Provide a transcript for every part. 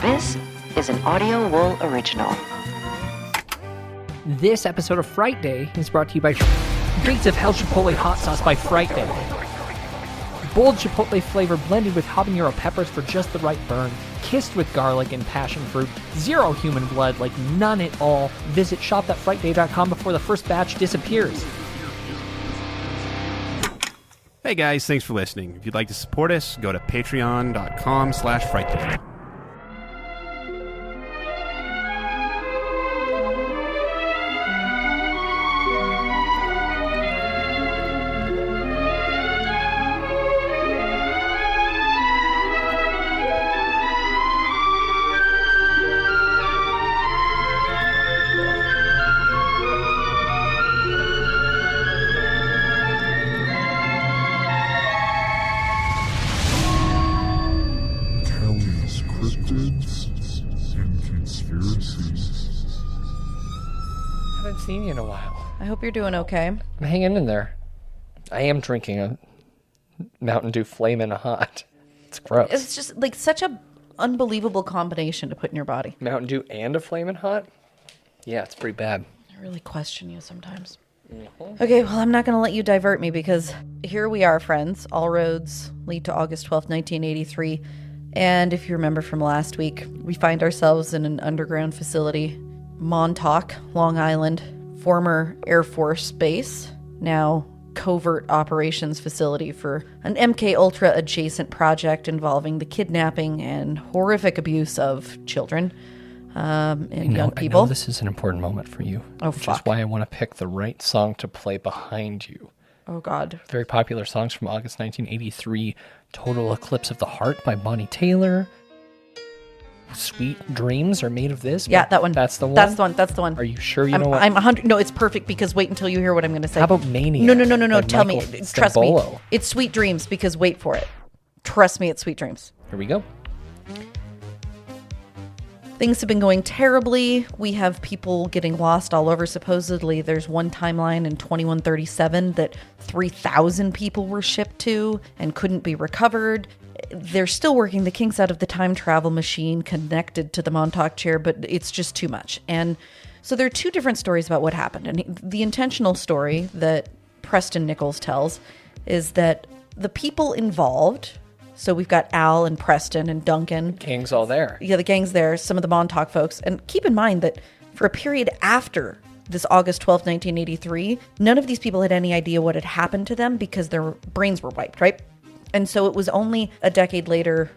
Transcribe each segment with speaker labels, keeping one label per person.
Speaker 1: This is an Audio Wool original.
Speaker 2: This episode of Frightday is brought to you by Gates of Hell Chipotle Hot Sauce by Frightday. Bold chipotle flavor blended with habanero peppers for just the right burn. Kissed with garlic and passion fruit. Zero human blood, like none at all. Visit shop.frightday.com before the first batch disappears.
Speaker 3: Hey guys, thanks for listening. If you'd like to support us, go to patreon.com/frightday.
Speaker 4: Cryptids and conspiracies.
Speaker 5: Haven't seen you in a while.
Speaker 6: I hope you're doing okay.
Speaker 5: I'm hanging in there. I am drinking a Mountain Dew Flamin' Hot. It's gross.
Speaker 6: It's just like such a unbelievable combination to put in your body.
Speaker 5: Mountain Dew and a Flamin' Hot? Yeah, it's pretty bad.
Speaker 6: I really question you sometimes. Okay, well, I'm not going to let you divert me because here we are, friends. All roads lead to August 12th, 1983. And if you remember from last week, we find ourselves in an underground facility, Montauk, Long Island, former Air Force base, now covert operations facility for an MK Ultra adjacent project involving the kidnapping and horrific abuse of children and young people.
Speaker 5: I know this is an important moment for you.
Speaker 6: Oh,
Speaker 5: which
Speaker 6: fuck.
Speaker 5: is why I want to pick the right song to play behind you.
Speaker 6: Oh, God.
Speaker 5: Very popular songs from August 1983. Total Eclipse of the Heart by Bonnie Taylor. Sweet Dreams Are Made of This.
Speaker 6: Yeah, that one.
Speaker 5: That's the one?
Speaker 6: That's the one. That's the one.
Speaker 5: Are you sure you know what?
Speaker 6: I'm 100. No, it's perfect because wait until you hear what I'm going to say.
Speaker 5: How about Maniac?
Speaker 6: No.
Speaker 5: Like
Speaker 6: Tell
Speaker 5: Michael
Speaker 6: me. Trust me.
Speaker 5: Stambolo?
Speaker 6: It's Sweet Dreams because wait for it. Trust me, it's Sweet Dreams.
Speaker 5: Here we go.
Speaker 6: Things have been going terribly. We have people getting lost all over. Supposedly, there's one timeline in 2137 that 3,000 people were shipped to and couldn't be recovered. They're still working the kinks out of the time travel machine connected to the Montauk chair, but it's just too much. And so there are two different stories about what happened. And the intentional story that Preston Nichols tells is that the people involved, so we've got Al and Preston and Duncan.
Speaker 5: Gang's all there.
Speaker 6: Yeah, the gang's there, some of the Montauk folks. And keep in mind that for a period after this August 12th, 1983, none of these people had any idea what had happened to them because their brains were wiped, right? And so it was only a decade later,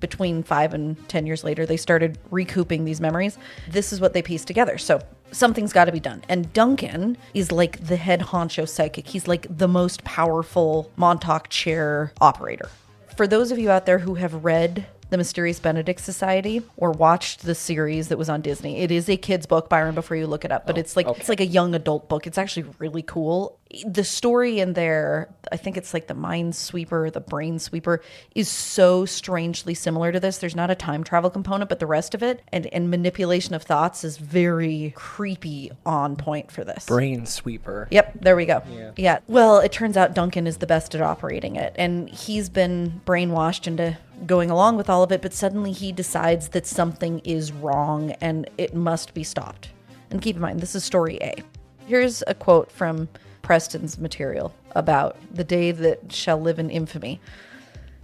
Speaker 6: between 5 and 10 years later, they started recouping these memories. This is what they pieced together. So something's got to be done. And Duncan is like the head honcho psychic. He's like the most powerful Montauk chair operator. For those of you out there who have read The Mysterious Benedict Society or watched the series that was on Disney, it is a kid's book, Byron, before you look it up, but it's like a young adult book. It's actually really cool. The story in there, I think it's like the Mind Sweeper, the Brain Sweeper, is so strangely similar to this. There's not a time travel component, but the rest of it and manipulation of thoughts is very creepy on point for this.
Speaker 5: Brain Sweeper.
Speaker 6: Yep, there we go. Yeah. Well, it turns out Duncan is the best at operating it, and he's been brainwashed into going along with all of it, but suddenly he decides that something is wrong and it must be stopped. And keep in mind, this is story A. Here's a quote from Preston's material about the day that shall live in infamy.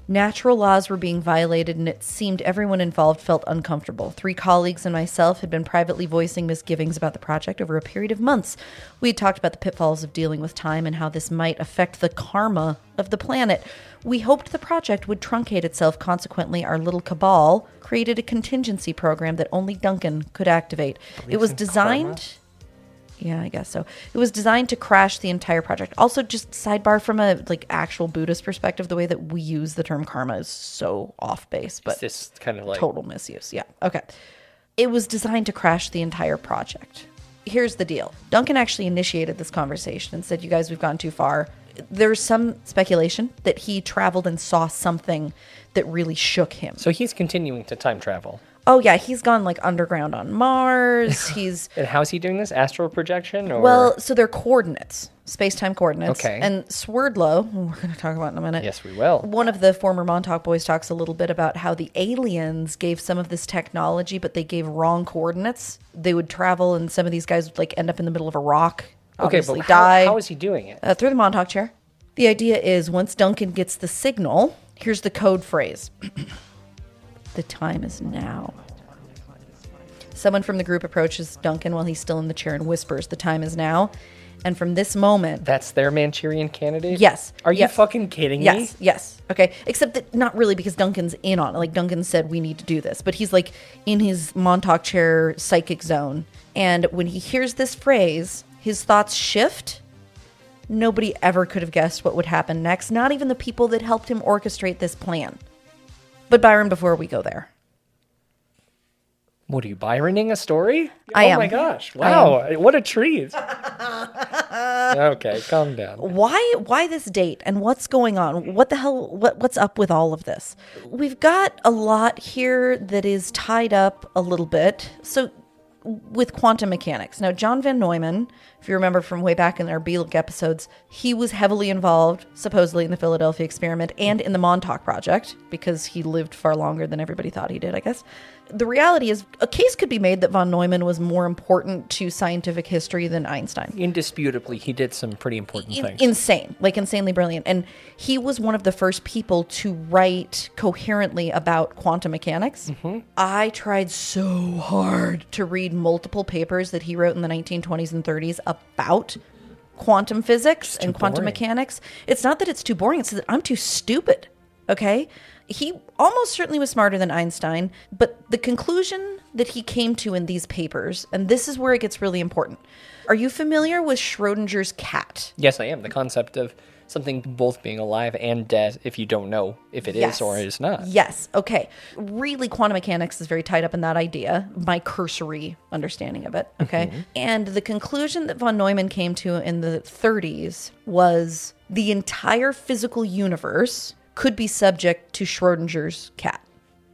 Speaker 6: Natural laws were being violated, and it seemed everyone involved felt uncomfortable. 3 colleagues and myself had been privately voicing misgivings about the project over a period of months. We had talked about the pitfalls of dealing with time and how this might affect the karma of the planet. We hoped the project would truncate itself. Consequently, our little cabal created a contingency program that only Duncan could activate. It was designed... Yeah, I guess so. It was designed to crash the entire project. Also, just sidebar from a actual Buddhist perspective, the way that we use the term karma is so off base, but
Speaker 5: It's this kind of like
Speaker 6: total misuse. Yeah. Okay. It was designed to crash the entire project. Here's the deal. Duncan actually initiated this conversation and said, "You guys, we've gone too far." There's some speculation that he traveled and saw something that really shook him.
Speaker 5: So he's continuing to time travel.
Speaker 6: Oh, yeah, he's gone underground on Mars. He's
Speaker 5: And how's he doing this? Astral projection? Or?
Speaker 6: Well, so they're coordinates. space-time coordinates.
Speaker 5: Okay.
Speaker 6: And Swerdlow, who we're going to talk about in a minute.
Speaker 5: Yes, we will.
Speaker 6: One of the former Montauk boys talks a little bit about how the aliens gave some of this technology, but they gave wrong coordinates. They would travel, and some of these guys would like end up in the middle of a rock,
Speaker 5: Okay,
Speaker 6: obviously
Speaker 5: but
Speaker 6: die.
Speaker 5: how is he doing it?
Speaker 6: Through the Montauk chair. The idea is once Duncan gets the signal, here's the code phrase. The time is now. Someone from the group approaches Duncan while he's still in the chair and whispers, the time is now. And from this moment...
Speaker 5: That's their Manchurian candidate?
Speaker 6: Yes.
Speaker 5: Are you
Speaker 6: yes.
Speaker 5: fucking kidding me?
Speaker 6: Yes. Okay. Except that not really, because Duncan's in on it. Like, Duncan said, we need to do this. But he's like in his Montauk chair psychic zone. And when he hears this phrase, his thoughts shift. Nobody ever could have guessed what would happen next. Not even the people that helped him orchestrate this plan. But Byron, before we go there.
Speaker 5: What are you, Byroning a story?
Speaker 6: I am.
Speaker 5: Oh my gosh. Wow. What a treat. Okay, calm down.
Speaker 6: Why this date and what's going on? What the hell? What's up with all of this? We've got a lot here that is tied up a little bit. So with quantum mechanics. Now, John Van Neumann, if you remember from way back in our Bielek episodes, he was heavily involved, supposedly, in the Philadelphia experiment and in the Montauk Project, because he lived far longer than everybody thought he did, I guess. The reality is, a case could be made that von Neumann was more important to scientific history than Einstein.
Speaker 5: Indisputably, he did some pretty important things.
Speaker 6: Insane, like insanely brilliant. And he was one of the first people to write coherently about quantum mechanics. Mm-hmm. I tried so hard to read multiple papers that he wrote in the 1920s and 30s about quantum physics and quantum mechanics. It's not that it's too boring, it's that I'm too stupid, okay? He almost certainly was smarter than Einstein, but the conclusion that he came to in these papers, and this is where it gets really important. Are you familiar with Schrodinger's cat?
Speaker 5: Yes, I am. The concept of something both being alive and dead if you don't know if it is or is not.
Speaker 6: Yes. Okay. Really, quantum mechanics is very tied up in that idea, my cursory understanding of it. Okay. Mm-hmm. And the conclusion that von Neumann came to in the 30s was the entire physical universe could be subject to Schrodinger's cat.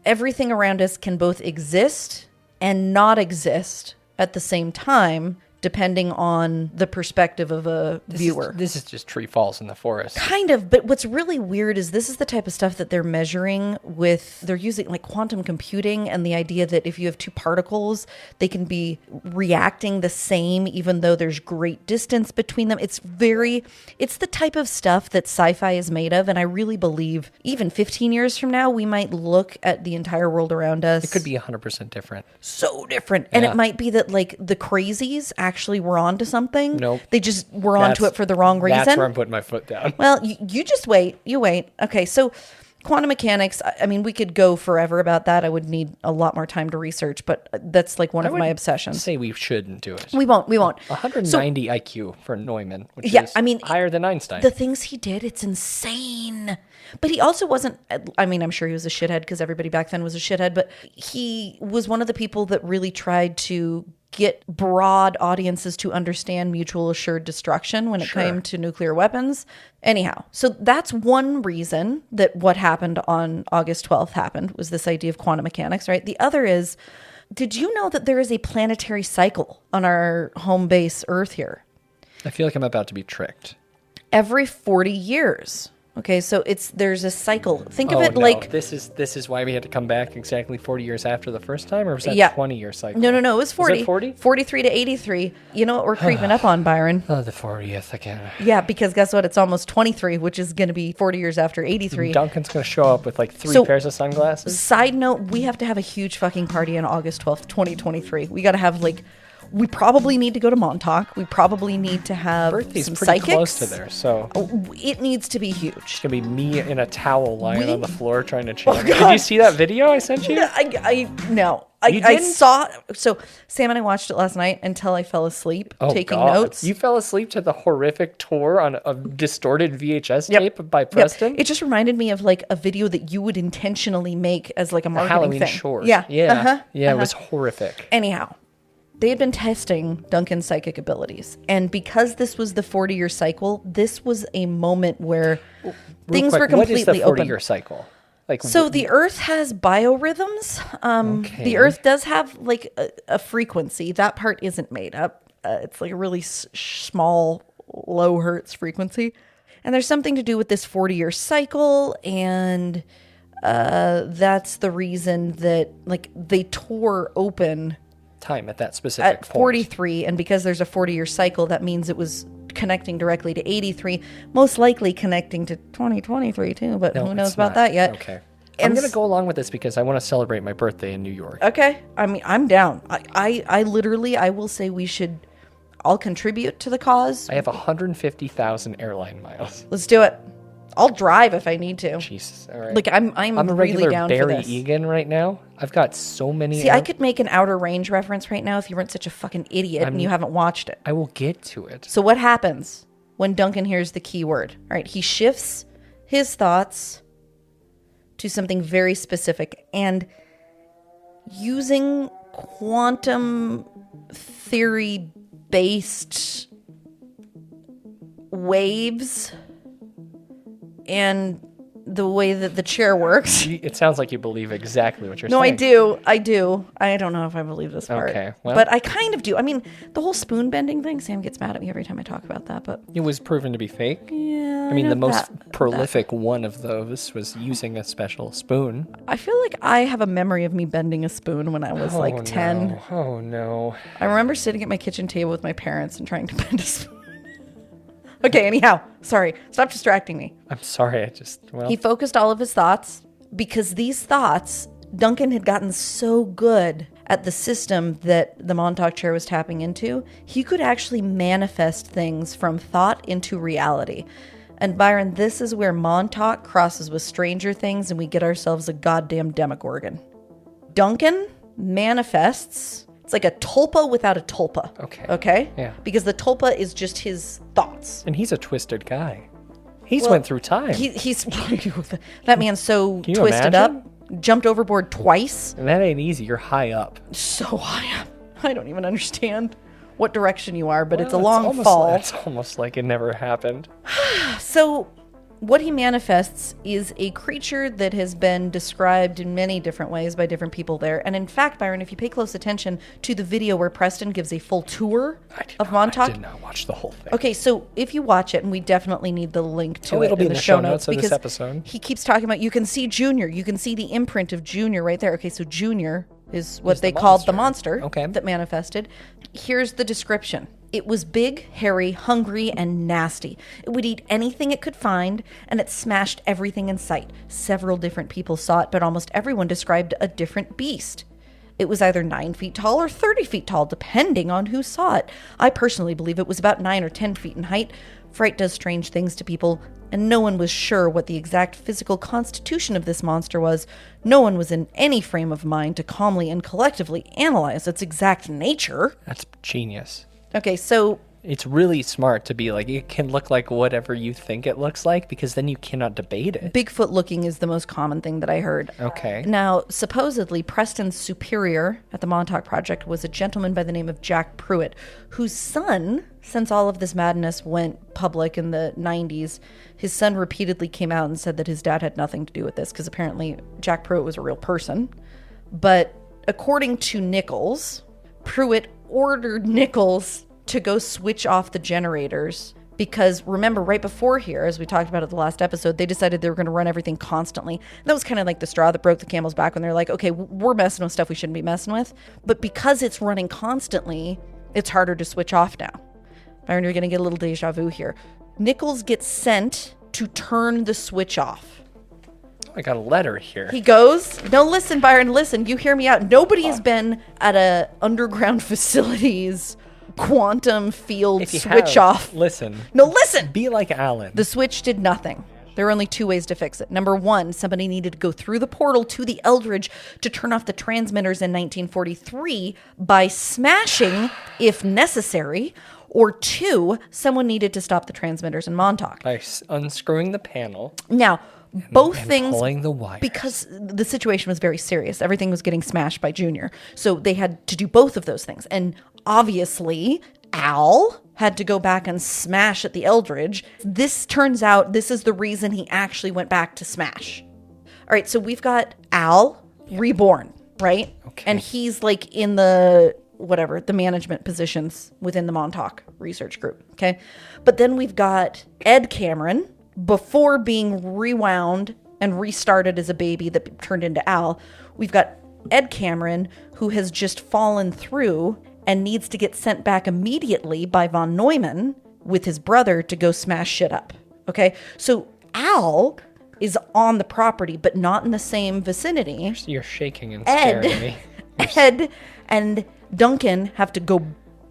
Speaker 6: Everything around us can both exist and not exist at the same time, depending on the perspective of a viewer.
Speaker 5: This is just tree falls in the forest.
Speaker 6: Kind of, but what's really weird is this is the type of stuff that they're measuring with, they're using like quantum computing and the idea that if you have two particles, they can be reacting the same even though there's great distance between them. It's the type of stuff that sci-fi is made of, and I really believe even 15 years from now, we might look at the entire world around us.
Speaker 5: It could be 100% different.
Speaker 6: So different. And it might be that like the crazies actually were onto something.
Speaker 5: Nope.
Speaker 6: They just were onto it for the wrong reason.
Speaker 5: That's where I'm putting my foot down.
Speaker 6: Well, you just wait. You wait. Okay, so quantum mechanics, I mean, we could go forever about that. I would need a lot more time to research, but that's like one of my obsessions.
Speaker 5: Say we shouldn't do it.
Speaker 6: We won't.
Speaker 5: 190 IQ for Neumann, which is higher than Einstein.
Speaker 6: The things he did, it's insane. But he also wasn't, I mean, I'm sure he was a shithead because everybody back then was a shithead, but he was one of the people that really tried to get broad audiences to understand mutual assured destruction when it came to nuclear weapons. Anyhow, so that's one reason that what happened on August 12th happened, was this idea of quantum mechanics, right? The other is, did you know that there is a planetary cycle on our home base Earth here?
Speaker 5: I feel like I'm about to be tricked.
Speaker 6: Every 40 years. Okay, so there's a cycle. Think of it like
Speaker 5: this is why we had to come back exactly 40 years after the first time, or was that 20-year cycle?
Speaker 6: No, it was 40.
Speaker 5: Was it 40?
Speaker 6: 43 to 83. You know what we're creeping up on, Byron?
Speaker 5: Oh, the 40th again.
Speaker 6: Yeah, because guess what? It's almost 23, which is going to be 40 years after 83.
Speaker 5: Duncan's going to show up with like three pairs of sunglasses.
Speaker 6: Side note, we have to have a huge fucking party on August 12th, 2023. We got to have we probably need to go to Montauk. We probably need to have
Speaker 5: Birthday's
Speaker 6: some
Speaker 5: pretty
Speaker 6: psychics.
Speaker 5: close to there, so
Speaker 6: it needs to be huge.
Speaker 5: It's gonna be me in a towel lying on the floor trying to chant. Did you see that video I sent you?
Speaker 6: No.
Speaker 5: You
Speaker 6: I
Speaker 5: didn't?
Speaker 6: saw. So Sam and I watched it last night until I fell asleep taking notes.
Speaker 5: You fell asleep to the horrific tour on a distorted VHS tape by Preston.
Speaker 6: It just reminded me of like a video that you would intentionally make as like a marketing
Speaker 5: Halloween
Speaker 6: thing.
Speaker 5: short.
Speaker 6: Yeah.
Speaker 5: It was horrific.
Speaker 6: Anyhow, they had been testing Duncan's psychic abilities. And because this was the 40-year cycle, this was a moment where things were completely open.
Speaker 5: What is the 40-year cycle?
Speaker 6: So the Earth has biorhythms. The Earth does have like a frequency. That part isn't made up. It's like a really small low hertz frequency. And there's something to do with this 40-year cycle, and that's the reason that like they tore open
Speaker 5: Time at that specific
Speaker 6: at 43, and because there's a 40-year cycle, that means it was connecting directly to 83, most likely connecting to 2023 too, but
Speaker 5: No,
Speaker 6: who knows
Speaker 5: it's
Speaker 6: about
Speaker 5: not.
Speaker 6: that yet.
Speaker 5: Okay.
Speaker 6: And
Speaker 5: I'm going to go along with this because I want to celebrate my birthday in New York.
Speaker 6: Okay. I mean, I'm down. I literally, I will say I'll contribute to the cause.
Speaker 5: I have 150,000 airline miles.
Speaker 6: Let's do it. I'll drive if I need to.
Speaker 5: Jesus. All right.
Speaker 6: Like, I'm
Speaker 5: a
Speaker 6: really
Speaker 5: regular
Speaker 6: down
Speaker 5: Barry
Speaker 6: for this.
Speaker 5: Egan right now. I've got so many.
Speaker 6: See, I could make an Outer Range reference right now if you weren't such a fucking idiot and you haven't watched it.
Speaker 5: I will get to it.
Speaker 6: So what happens when Duncan hears the key word? All right, he shifts his thoughts to something very specific, and using quantum theory based waves and the way that the chair works.
Speaker 5: It sounds like you believe exactly what you're
Speaker 6: No,
Speaker 5: saying.
Speaker 6: I do. I don't know if I believe this part.
Speaker 5: Okay, well.
Speaker 6: But I kind of do. I mean, the whole spoon bending thing, Sam gets mad at me every time I talk about that, but
Speaker 5: It was proven to be fake.
Speaker 6: yeah.
Speaker 5: I mean,
Speaker 6: know
Speaker 5: the most
Speaker 6: that.
Speaker 5: prolific one of those was using a special spoon.
Speaker 6: I feel like I have a memory of me bending a spoon when I was like 10.
Speaker 5: No. Oh, no.
Speaker 6: I remember sitting at my kitchen table with my parents and trying to bend a spoon. Okay, anyhow, sorry. Stop distracting me.
Speaker 5: I'm sorry.
Speaker 6: He focused all of his thoughts because these thoughts, Duncan had gotten so good at the system that the Montauk chair was tapping into, he could actually manifest things from thought into reality. And Byron, this is where Montauk crosses with Stranger Things and we get ourselves a goddamn Demogorgon. Duncan manifests. It's like a tulpa without a tulpa.
Speaker 5: Okay.
Speaker 6: Okay?
Speaker 5: Yeah.
Speaker 6: Because the tulpa is just his thoughts.
Speaker 5: And he's a twisted guy. He's went through time.
Speaker 6: He's that man's so
Speaker 5: Can you
Speaker 6: twisted
Speaker 5: imagine?
Speaker 6: up, jumped overboard twice,
Speaker 5: And that ain't easy. You're high up.
Speaker 6: so high up. I don't even understand what direction you are, but it's a
Speaker 5: Well,
Speaker 6: long
Speaker 5: almost
Speaker 6: fall.
Speaker 5: It's almost like it never happened.
Speaker 6: So what he manifests is a creature that has been described in many different ways by different people there. And in fact, Byron, if you pay close attention to the video where Preston gives a full tour of Montauk.
Speaker 5: I did not watch the whole thing.
Speaker 6: Okay, so if you watch it, and we definitely need the link to
Speaker 5: Oh,
Speaker 6: it
Speaker 5: it'll be
Speaker 6: in the show notes
Speaker 5: of this
Speaker 6: because
Speaker 5: episode.
Speaker 6: he keeps talking about, you can see Junior, you can see the imprint of Junior right there. Okay, so Junior is what they called the monster
Speaker 5: Okay.
Speaker 6: that manifested. Here's the description. It was big, hairy, hungry, and nasty. It would eat anything it could find, and it smashed everything in sight. Several different people saw it, but almost everyone described a different beast. It was either 9 feet tall or 30 feet tall, depending on who saw it. I personally believe it was about 9 or 10 feet in height. Fright does strange things to people, and no one was sure what the exact physical constitution of this monster was. No one was in any frame of mind to calmly and collectively analyze its exact nature.
Speaker 5: That's genius.
Speaker 6: Okay, so
Speaker 5: It's really smart to be like, it can look like whatever you think it looks like because then you cannot debate it.
Speaker 6: Bigfoot looking is the most common thing that I heard.
Speaker 5: Okay.
Speaker 6: Now, supposedly, Preston's superior at the Montauk Project was a gentleman by the name of Jack Pruitt, whose son, since all of this madness went public in the 90s, his son repeatedly came out and said that his dad had nothing to do with this, because apparently Jack Pruitt was a real person. But according to Nichols, Pruitt ordered Nichols to go switch off the generators because, remember, right before here, as we talked about at the last episode, they decided they were going to run everything constantly. And that was kind of like the straw that broke the camel's back when they're like, okay, we're messing with stuff we shouldn't be messing with. But because it's running constantly, it's harder to switch off now. Byron, you're going to get a little deja vu here. Nichols gets sent to turn the switch off.
Speaker 5: I got a letter here.
Speaker 6: He goes, no, listen, Byron, listen, you hear me out. Nobody has been at a underground facilities quantum field
Speaker 5: If you
Speaker 6: switch
Speaker 5: have,
Speaker 6: off.
Speaker 5: Listen.
Speaker 6: No, listen.
Speaker 5: Be like Alan.
Speaker 6: The switch did nothing. There are only two ways to fix it. Number one, somebody needed to go through the portal to the Eldridge to turn off the transmitters in 1943 by smashing, if necessary. Or two, someone needed to stop the transmitters in Montauk.
Speaker 5: By unscrewing the panel.
Speaker 6: Now, both
Speaker 5: and
Speaker 6: things,
Speaker 5: pulling the wires.
Speaker 6: because the situation was very serious. Everything was getting smashed by Junior. So they had to do both of those things. And obviously, Al had to go back and smash at the Eldridge. This turns out this is the reason he actually went back to smash. All right, so we've got Al reborn, right?
Speaker 5: Okay.
Speaker 6: And he's like in the whatever, the management positions within the Montauk research group. Okay. But then we've got Ed Cameron, before being rewound and restarted as a baby that turned into Al. We've got Ed Cameron, who has just fallen through and needs to get sent back immediately by von Neumann with his brother to go smash shit up. Okay. So Al is on the property, but not in the same vicinity.
Speaker 5: You're shaking and staring at me.
Speaker 6: Ed and Duncan have to go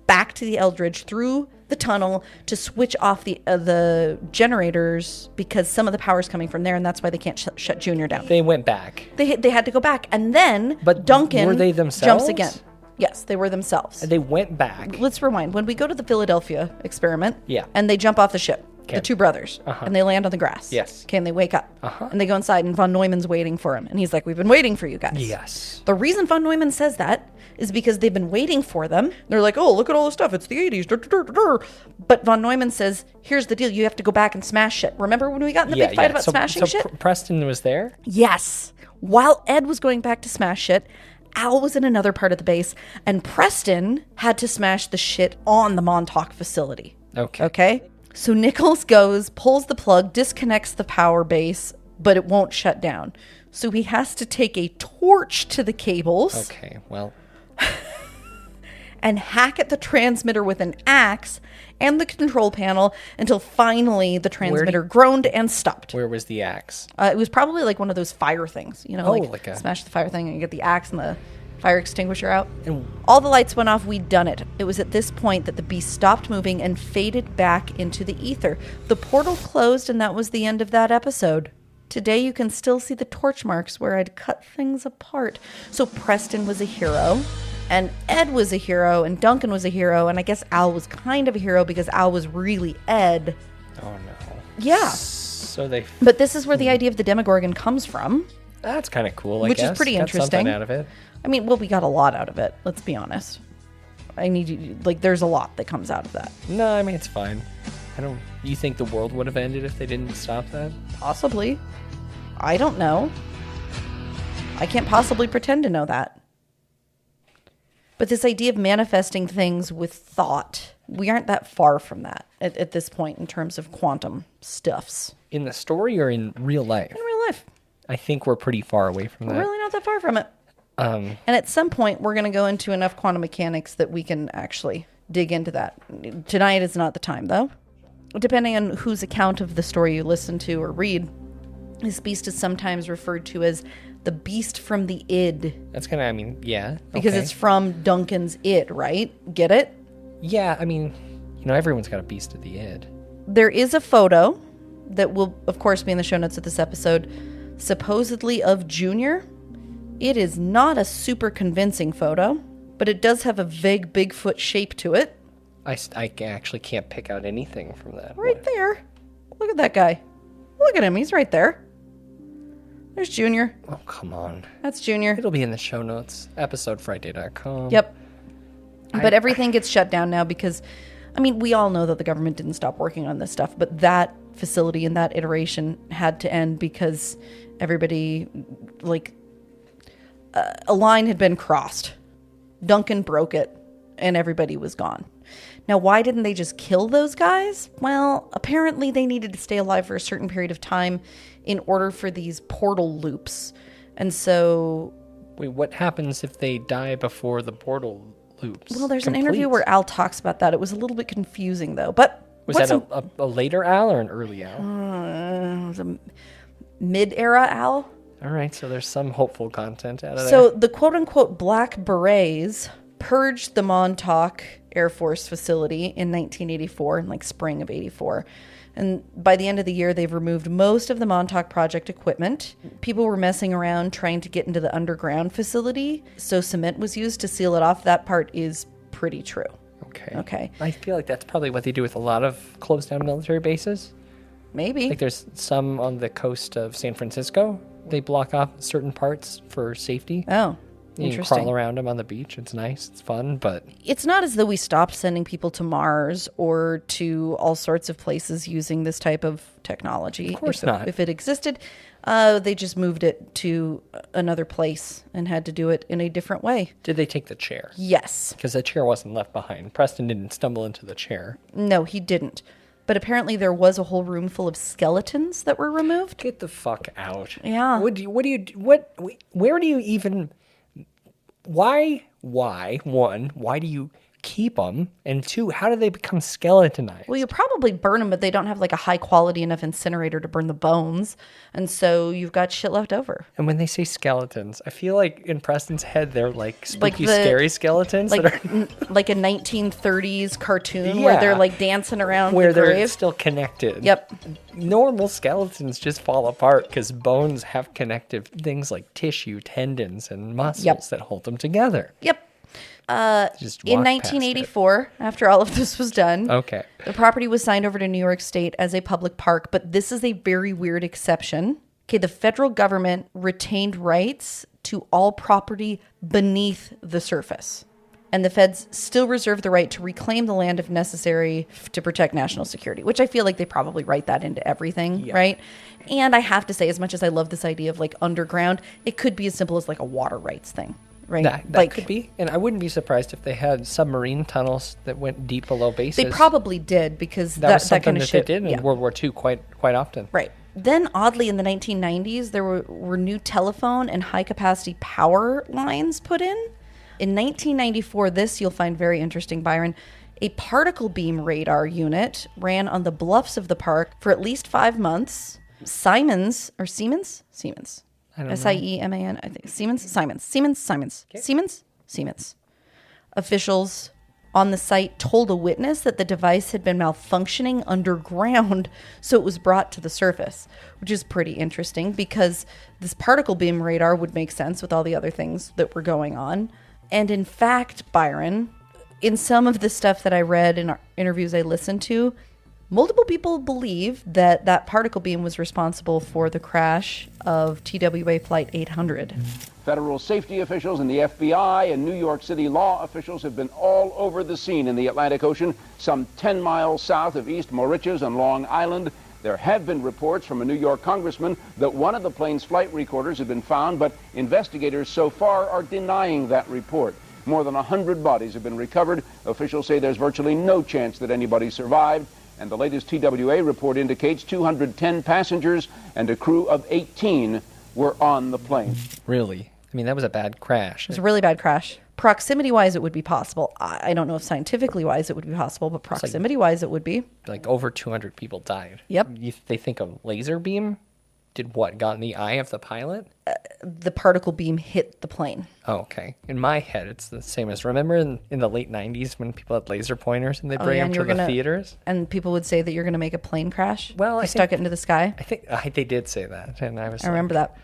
Speaker 6: back to the Eldridge through the tunnel to switch off the generators because some of the power is coming from there, and that's why they can't shut Junior down.
Speaker 5: They went back.
Speaker 6: They had to go back, and then
Speaker 5: But
Speaker 6: Duncan
Speaker 5: were they themselves?
Speaker 6: jumps again. Yes, they were themselves.
Speaker 5: And they went back.
Speaker 6: Let's rewind. When we go to the Philadelphia experiment,
Speaker 5: Yeah.
Speaker 6: and they jump off the ship,
Speaker 5: Okay.
Speaker 6: the two brothers, and they land on the grass.
Speaker 5: Yes.
Speaker 6: Okay, and they wake up, and they go inside, and von Neumann's waiting for him, and he's like, "We've been waiting for you guys."
Speaker 5: Yes.
Speaker 6: The reason von Neumann says that is because they've been waiting for them. They're like, "Oh, look at all this stuff. It's the 80s. But von Neumann says, "Here's the deal. You have to go back and smash shit." Remember when we got in the big fight about smashing shit?
Speaker 5: Preston was there?
Speaker 6: Yes. While Ed was going back to smash shit, Al was in another part of the base, and Preston had to smash the shit on the Montauk facility.
Speaker 5: Okay.
Speaker 6: Okay? So Nichols goes, pulls the plug, disconnects the power base, but it won't shut down. So he has to take a torch to the cables
Speaker 5: Okay, well,
Speaker 6: and hack at the transmitter with an axe and the control panel until finally the transmitter groaned and stopped.
Speaker 5: where was the axe?
Speaker 6: It was probably like one of those fire things, you know,
Speaker 5: Oh,
Speaker 6: like
Speaker 5: like a-
Speaker 6: smash the fire thing and you get the axe and the fire extinguisher out.
Speaker 5: And-
Speaker 6: All the lights went off. We'd done it. It was at this point that the beast stopped moving and faded back into the ether. The portal closed, and that was the end of that episode. Today, you can still see the torch marks where I'd cut things apart. So Preston was a hero, and Ed was a hero, and Duncan was a hero, and I guess Al was kind of a hero because Al was really Ed.
Speaker 5: Oh, no.
Speaker 6: Yeah.
Speaker 5: So they...
Speaker 6: But this is where the idea of the Demogorgon comes from.
Speaker 5: That's kind of cool, I
Speaker 6: Which
Speaker 5: guess.
Speaker 6: is pretty
Speaker 5: Got
Speaker 6: interesting.
Speaker 5: something out of it.
Speaker 6: I mean, well, we got a lot out of it. Let's be honest. I need you, like, there's a lot that comes out of that.
Speaker 5: No, I mean, it's fine. You think the world would have ended if they didn't stop that?
Speaker 6: Possibly. I don't know. I can't possibly pretend to know that. But this idea of manifesting things with thought, we aren't that far from that at this point in terms of quantum stuffs.
Speaker 5: In the story or in real life?
Speaker 6: In real life,
Speaker 5: I think we're pretty far away from that.
Speaker 6: we're really not that far from it. And at some point, we're going to go into enough quantum mechanics that we can actually dig into that. Tonight is not the time, though. Depending on whose account of the story you listen to or read, this beast is sometimes referred to as the beast from the id.
Speaker 5: That's kind of, I mean, yeah.
Speaker 6: Because
Speaker 5: okay.
Speaker 6: it's from Duncan's id, right? Get it?
Speaker 5: Yeah, I mean, everyone's got a beast of the id.
Speaker 6: There is a photo that will, of course, be in the show notes of this episode, supposedly of Junior. It is not a super convincing photo, but it does have a vague Bigfoot shape to it.
Speaker 5: I actually can't pick out anything from that.
Speaker 6: Right there. Look at that guy. Look at him. He's right there. There's Junior.
Speaker 5: Oh, come on.
Speaker 6: That's Junior.
Speaker 5: It'll be in the show notes. Episodefrightday.com.
Speaker 6: Yep. But everything gets shut down now because, I mean, we all know that the government didn't stop working on this stuff, but that facility and that iteration had to end because everybody, like, a line had been crossed. Duncan broke it, and everybody was gone. Now, why didn't they just kill those guys? Well, apparently they needed to stay alive for a certain period of time in order for these portal loops. And so...
Speaker 5: Wait, what happens if they die before the portal loops?
Speaker 6: Well, there's
Speaker 5: complete?
Speaker 6: an interview where Al talks about that. It was a little bit confusing, though. But
Speaker 5: Was that a later Al or an early Al?
Speaker 6: it was a mid-era Al.
Speaker 5: All right, so there's some hopeful content out of there.
Speaker 6: So the quote-unquote Black Berets purged the Montauk Air Force facility in 1984, in like spring of 84. And by the end of the year, they've removed most of the Montauk Project equipment. People were messing around trying to get into the underground facility, so cement was used to seal it off. That part is pretty true. Okay.
Speaker 5: I feel like that's probably what they do with a lot of closed down military bases.
Speaker 6: Maybe.
Speaker 5: Like there's some on the coast of San Francisco. They block off certain parts for safety.
Speaker 6: Oh,
Speaker 5: You can
Speaker 6: interesting.
Speaker 5: crawl around them on the beach. It's nice. It's fun, but
Speaker 6: It's not as though we stopped sending people to Mars or to all sorts of places using this type of technology.
Speaker 5: Of course
Speaker 6: if
Speaker 5: not.
Speaker 6: If it existed. They just moved it to another place and had to do it in a different way.
Speaker 5: Did they take the chair?
Speaker 6: Yes.
Speaker 5: Because the chair wasn't left behind. Preston didn't stumble into the chair.
Speaker 6: No, he didn't. But apparently there was a whole room full of skeletons that were removed.
Speaker 5: Get the fuck out.
Speaker 6: Yeah.
Speaker 5: Where do you even, why, one, why do you keep them? And two, how do they become skeletonized?
Speaker 6: Well, you probably burn them, but they don't have like a high quality enough incinerator to burn the bones. And so you've got shit left over.
Speaker 5: And when they say skeletons, I feel like in Preston's head, they're like spooky,
Speaker 6: the-
Speaker 5: scary skeletons
Speaker 6: Like,
Speaker 5: that are
Speaker 6: like a 1930s cartoon where they're
Speaker 5: Yeah.
Speaker 6: like dancing around
Speaker 5: where
Speaker 6: the
Speaker 5: they're
Speaker 6: grave.
Speaker 5: still connected.
Speaker 6: Yep.
Speaker 5: Normal skeletons just fall apart because bones have connective things like tissue, tendons, and muscles that hold them together.
Speaker 6: Yep.
Speaker 5: Just
Speaker 6: In
Speaker 5: walk past it.
Speaker 6: 1984, after all of this was done,
Speaker 5: Okay.
Speaker 6: the property was signed over to New York State as a public park, but this is a very weird exception. Okay, the federal government retained rights to all property beneath the surface. And the feds still reserve the right to reclaim the land if necessary to protect national security, which I feel like they probably write that into everything, right? And I have to say, as much as I love this idea of like underground, it could be as simple as like a water rights thing, right?
Speaker 5: That
Speaker 6: like,
Speaker 5: could be. And I wouldn't be surprised if they had submarine tunnels that went deep below bases.
Speaker 6: They probably did because
Speaker 5: that was
Speaker 6: that
Speaker 5: something
Speaker 6: kind of
Speaker 5: that
Speaker 6: shit.
Speaker 5: they did in
Speaker 6: yeah.
Speaker 5: World War II quite often.
Speaker 6: Right. Then, oddly, in the 1990s, there were new telephone and high-capacity power lines put in. In 1994, this you'll find very interesting, Byron, a particle beam radar unit ran on the bluffs of the park for at least 5 months. Siemens.
Speaker 5: I don't know.
Speaker 6: Sieman, I think. Siemens. Officials on the site told a witness that the device had been malfunctioning underground, so it was brought to the surface, which is pretty interesting because this particle beam radar would make sense with all the other things that were going on. And in fact, Byron, in some of the stuff that I read in interviews I listened to, multiple people believe that that particle beam was responsible for the crash of TWA Flight 800.
Speaker 7: Federal safety officials and the FBI and New York City law officials have been all over the scene in the Atlantic Ocean, some 10 miles south of East Moriches on Long Island. There have been reports from a New York congressman that one of the plane's flight recorders had been found, but investigators so far are denying that report. More than 100 bodies have been recovered. Officials say there's virtually no chance that anybody survived. And the latest TWA report indicates 210 passengers and a crew of 18 were on the plane.
Speaker 5: Really? I mean, that was a bad crash.
Speaker 6: It was a really bad crash. Proximity-wise, it would be possible. I don't know if scientifically-wise it would be possible, but proximity-wise it would be.
Speaker 5: Like over 200 people died.
Speaker 6: Yep.
Speaker 5: They think a laser beam did what? Got in the eye of the pilot?
Speaker 6: The particle beam hit the plane.
Speaker 5: Oh, okay. In my head, it's the same as, remember in the late 90s when people had laser pointers and they bring them to the theaters?
Speaker 6: And people would say that you're going to make a plane crash?
Speaker 5: Well,
Speaker 6: You
Speaker 5: I
Speaker 6: stuck
Speaker 5: think-
Speaker 6: it into the sky?
Speaker 5: I think they did say that. And I
Speaker 6: remember that.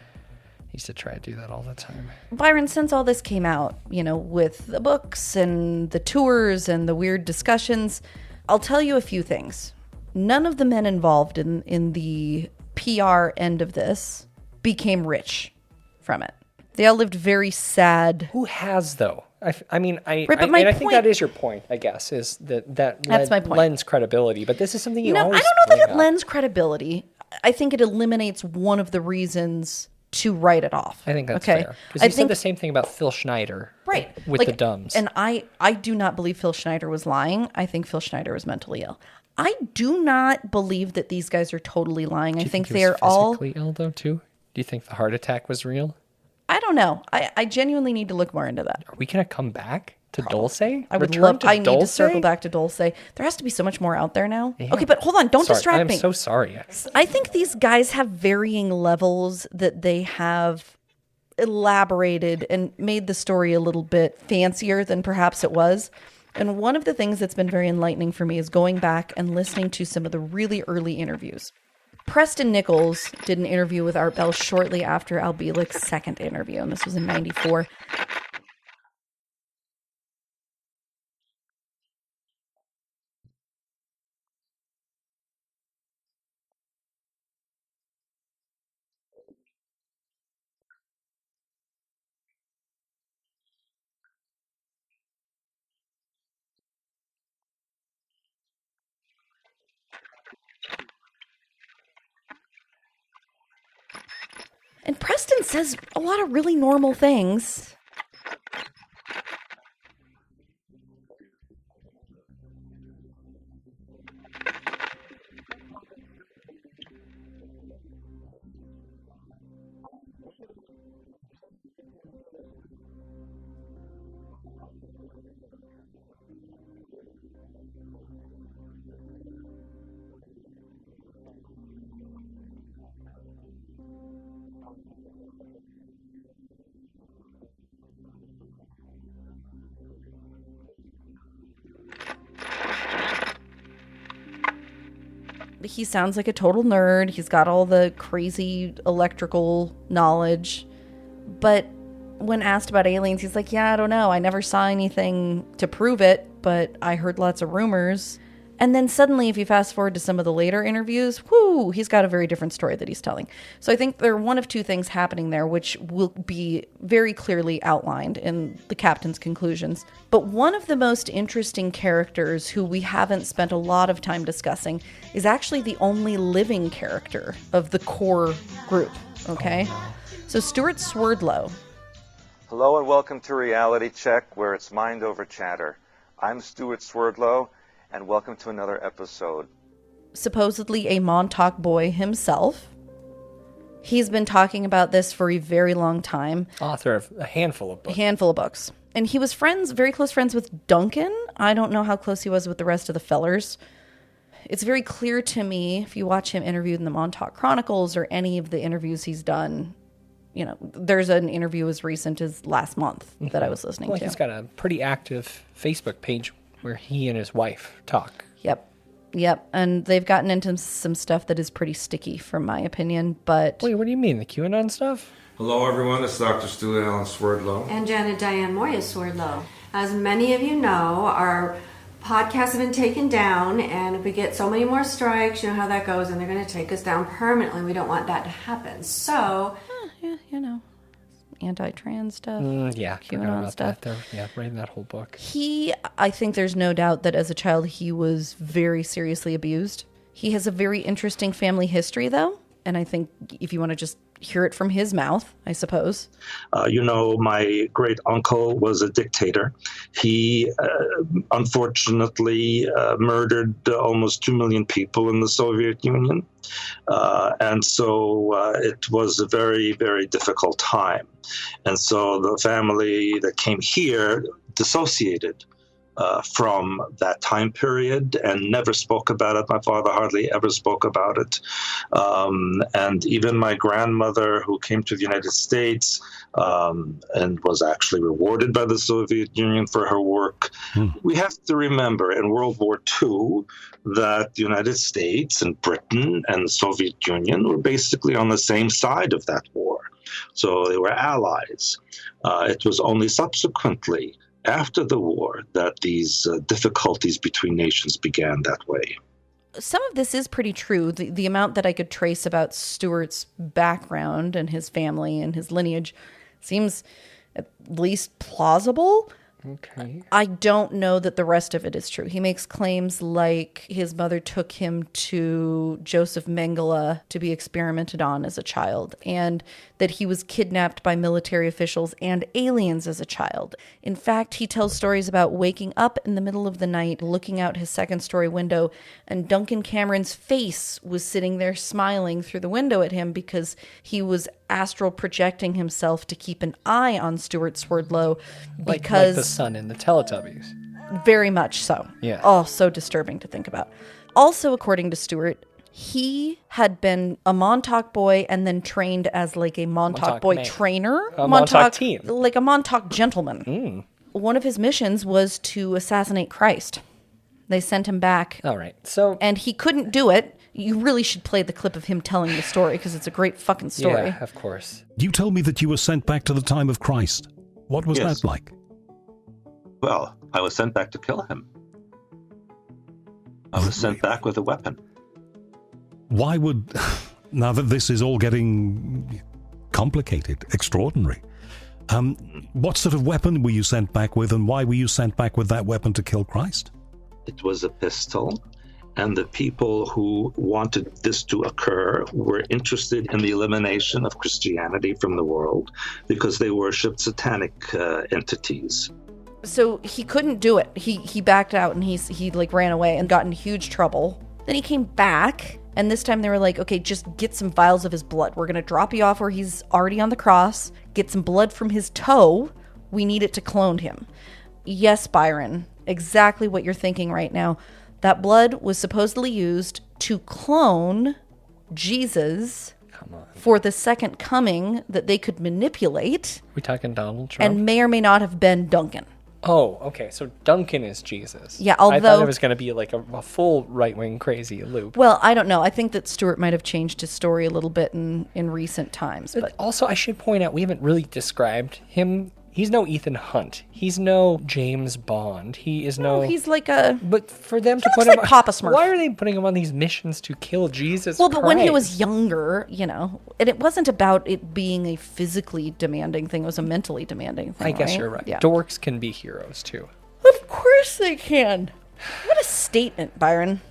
Speaker 5: Used to try to do that all the time.
Speaker 6: Byron, since all this came out, with the books and the tours and the weird discussions, I'll tell you a few things. None of the men involved in the PR end of this became rich from it. They all lived very sad.
Speaker 5: Who has, though? I think
Speaker 6: point-
Speaker 5: that is your point, I guess, is
Speaker 6: That's my point.
Speaker 5: lends credibility. But this is something you
Speaker 6: No, I
Speaker 5: always
Speaker 6: don't know that
Speaker 5: bring
Speaker 6: it
Speaker 5: up.
Speaker 6: lends credibility. I think it eliminates one of the reasons to write it off.
Speaker 5: I think that's
Speaker 6: okay?
Speaker 5: fair. Because you said the same thing about Phil Schneider.
Speaker 6: Right.
Speaker 5: With the dumbs.
Speaker 6: And I do not believe Phil Schneider was lying. I think Phil Schneider was mentally ill. I do not believe that these guys are totally lying. I think
Speaker 5: he
Speaker 6: they
Speaker 5: was
Speaker 6: are all...
Speaker 5: physically ill, though, too? Do you think the heart attack was real?
Speaker 6: I don't know. I genuinely need to look more into that.
Speaker 5: Are we going to come back to Dulce?
Speaker 6: I would
Speaker 5: Return
Speaker 6: love...
Speaker 5: to
Speaker 6: I need to
Speaker 5: Dulce?
Speaker 6: circle back to Dulce. There has to be so much more out there now. Yeah. Okay, but hold on. Don't distract me.
Speaker 5: I'm so sorry.
Speaker 6: I think these guys have varying levels that they have elaborated and made the story a little bit fancier than perhaps it was. And one of the things that's been very enlightening for me is going back and listening to some of the really early interviews. Preston Nichols did an interview with Art Bell shortly after Al Bielek's second interview, and this was in 94. Preston says a lot of really normal things. He sounds like a total nerd. He's got all the crazy electrical knowledge. But when asked about aliens, he's like, yeah, I don't know. I never saw anything to prove it, but I heard lots of rumors. And then suddenly, if you fast forward to some of the later interviews, whoo, he's got a very different story that he's telling. So I think there are one of two things happening there, which will be very clearly outlined in the captain's conclusions. But one of the most interesting characters who we haven't spent a lot of time discussing is actually the only living character of the core group, okay? So Stuart Swerdlow.
Speaker 8: Hello and welcome to Reality Check, where it's mind over chatter. I'm Stuart Swerdlow, and welcome to another episode.
Speaker 6: Supposedly a Montauk boy himself. He's been talking about this for a very long time.
Speaker 5: Author of a handful of books.
Speaker 6: And he was very close friends with Duncan. I don't know how close he was with the rest of the fellers. It's very clear to me, if you watch him interviewed in the Montauk Chronicles or any of the interviews he's done, you know, there's an interview as recent as last month that I was listening to.
Speaker 5: He's got a pretty active Facebook page where he and his wife talk.
Speaker 6: Yep. And they've gotten into some stuff that is pretty sticky, from my opinion, but...
Speaker 5: Wait, what do you mean? The QAnon stuff?
Speaker 9: Hello, everyone. It's Dr. Stuart Alan Swerdlow.
Speaker 10: And Janet Diane Moya Swerdlow. As many of you know, our podcasts have been taken down, and if we get so many more strikes, you know how that goes, and they're going to take us down permanently. We don't want that to happen. So...
Speaker 6: yeah, you know... anti-trans stuff,
Speaker 5: QAnon
Speaker 6: stuff.
Speaker 5: Reading that whole book.
Speaker 6: I think there's no doubt that as a child he was very seriously abused. He has a very interesting family history, though, and I think if you want to just hear it from his mouth, I suppose.
Speaker 11: My great uncle was a dictator. He unfortunately murdered almost 2 million people in the Soviet Union. And so it was a very, very difficult time. And so the family that came here dissociated from that time period and never spoke about it. My father hardly ever spoke about it. And even my grandmother, who came to the United States and was actually rewarded by the Soviet Union for her work. We have to remember in World War II that the United States and Britain and the Soviet Union were basically on the same side of that war. So they were allies. It was only subsequently after the war that these difficulties between nations began that way.
Speaker 6: Some of this is pretty true. The amount that I could trace about Stuart's background and his family and his lineage seems at least plausible.
Speaker 5: Okay.
Speaker 6: I don't know that the rest of it is true. He makes claims like his mother took him to Joseph Mengele to be experimented on as a child, and that he was kidnapped by military officials and aliens as a child. In fact, he tells stories about waking up in the middle of the night, looking out his second-story window, and Duncan Cameron's face was sitting there smiling through the window at him because he was astral projecting himself to keep an eye on Stuart Swerdlow because...
Speaker 5: Like the sun in the Teletubbies.
Speaker 6: Very much so.
Speaker 5: Yeah.
Speaker 6: Oh, so disturbing to think about. Also, according to Stuart, he had been a Montauk boy and then trained as like a Montauk boy
Speaker 5: man.
Speaker 6: trainer.
Speaker 5: A Montauk team.
Speaker 6: Like a Montauk gentleman. One of his missions was to assassinate Christ. They sent him back.
Speaker 5: All right. So,
Speaker 6: and he couldn't do it. You really should play the clip of him telling the story because it's a great fucking story.
Speaker 5: Yeah, of course.
Speaker 12: You told me that you were sent back to the time of Christ. What was that like?
Speaker 11: Well, I was sent back to kill him. I was sent back with a weapon.
Speaker 12: Why would... Now that this is all getting complicated, extraordinary, what sort of weapon were you sent back with, and why were you sent back with that weapon to kill Christ?
Speaker 11: It was a pistol, And the people who wanted this to occur were interested in the elimination of Christianity from the world because they worshipped satanic entities.
Speaker 6: So he couldn't do it. He backed out and he like ran away and got in huge trouble. Then he came back, and this time they were like, okay, just get some vials of his blood. We're going to drop you off where he's already on the cross, get some blood from his toe. We need it to clone him. Yes, Byron, exactly what you're thinking right now. That blood was supposedly used to clone Jesus for the second coming that they could manipulate.
Speaker 5: We talking Donald Trump?
Speaker 6: And may or may not have been Duncan.
Speaker 5: Oh, okay. So Duncan is Jesus.
Speaker 6: Yeah,
Speaker 5: I thought
Speaker 6: although
Speaker 5: it was going to be like a full right-wing crazy loop.
Speaker 6: Well, I don't know. I think that Stuart might have changed his story a little bit in recent times. But
Speaker 5: also, I should point out, we haven't really described him. He's no Ethan Hunt. He's no James Bond. He is no...
Speaker 6: he's like a...
Speaker 5: But for them to put
Speaker 6: him...
Speaker 5: him...
Speaker 6: like Papa Smurf.
Speaker 5: Why are they putting him on these missions to kill Jesus
Speaker 6: Well, but
Speaker 5: Christ?
Speaker 6: when he was younger, you know, and it wasn't about it being a physically demanding thing. It was a mentally demanding thing,
Speaker 5: I guess
Speaker 6: right?
Speaker 5: you're right.
Speaker 6: Yeah.
Speaker 5: Dorks can be heroes, too.
Speaker 6: Of course they can. What a statement, Byron.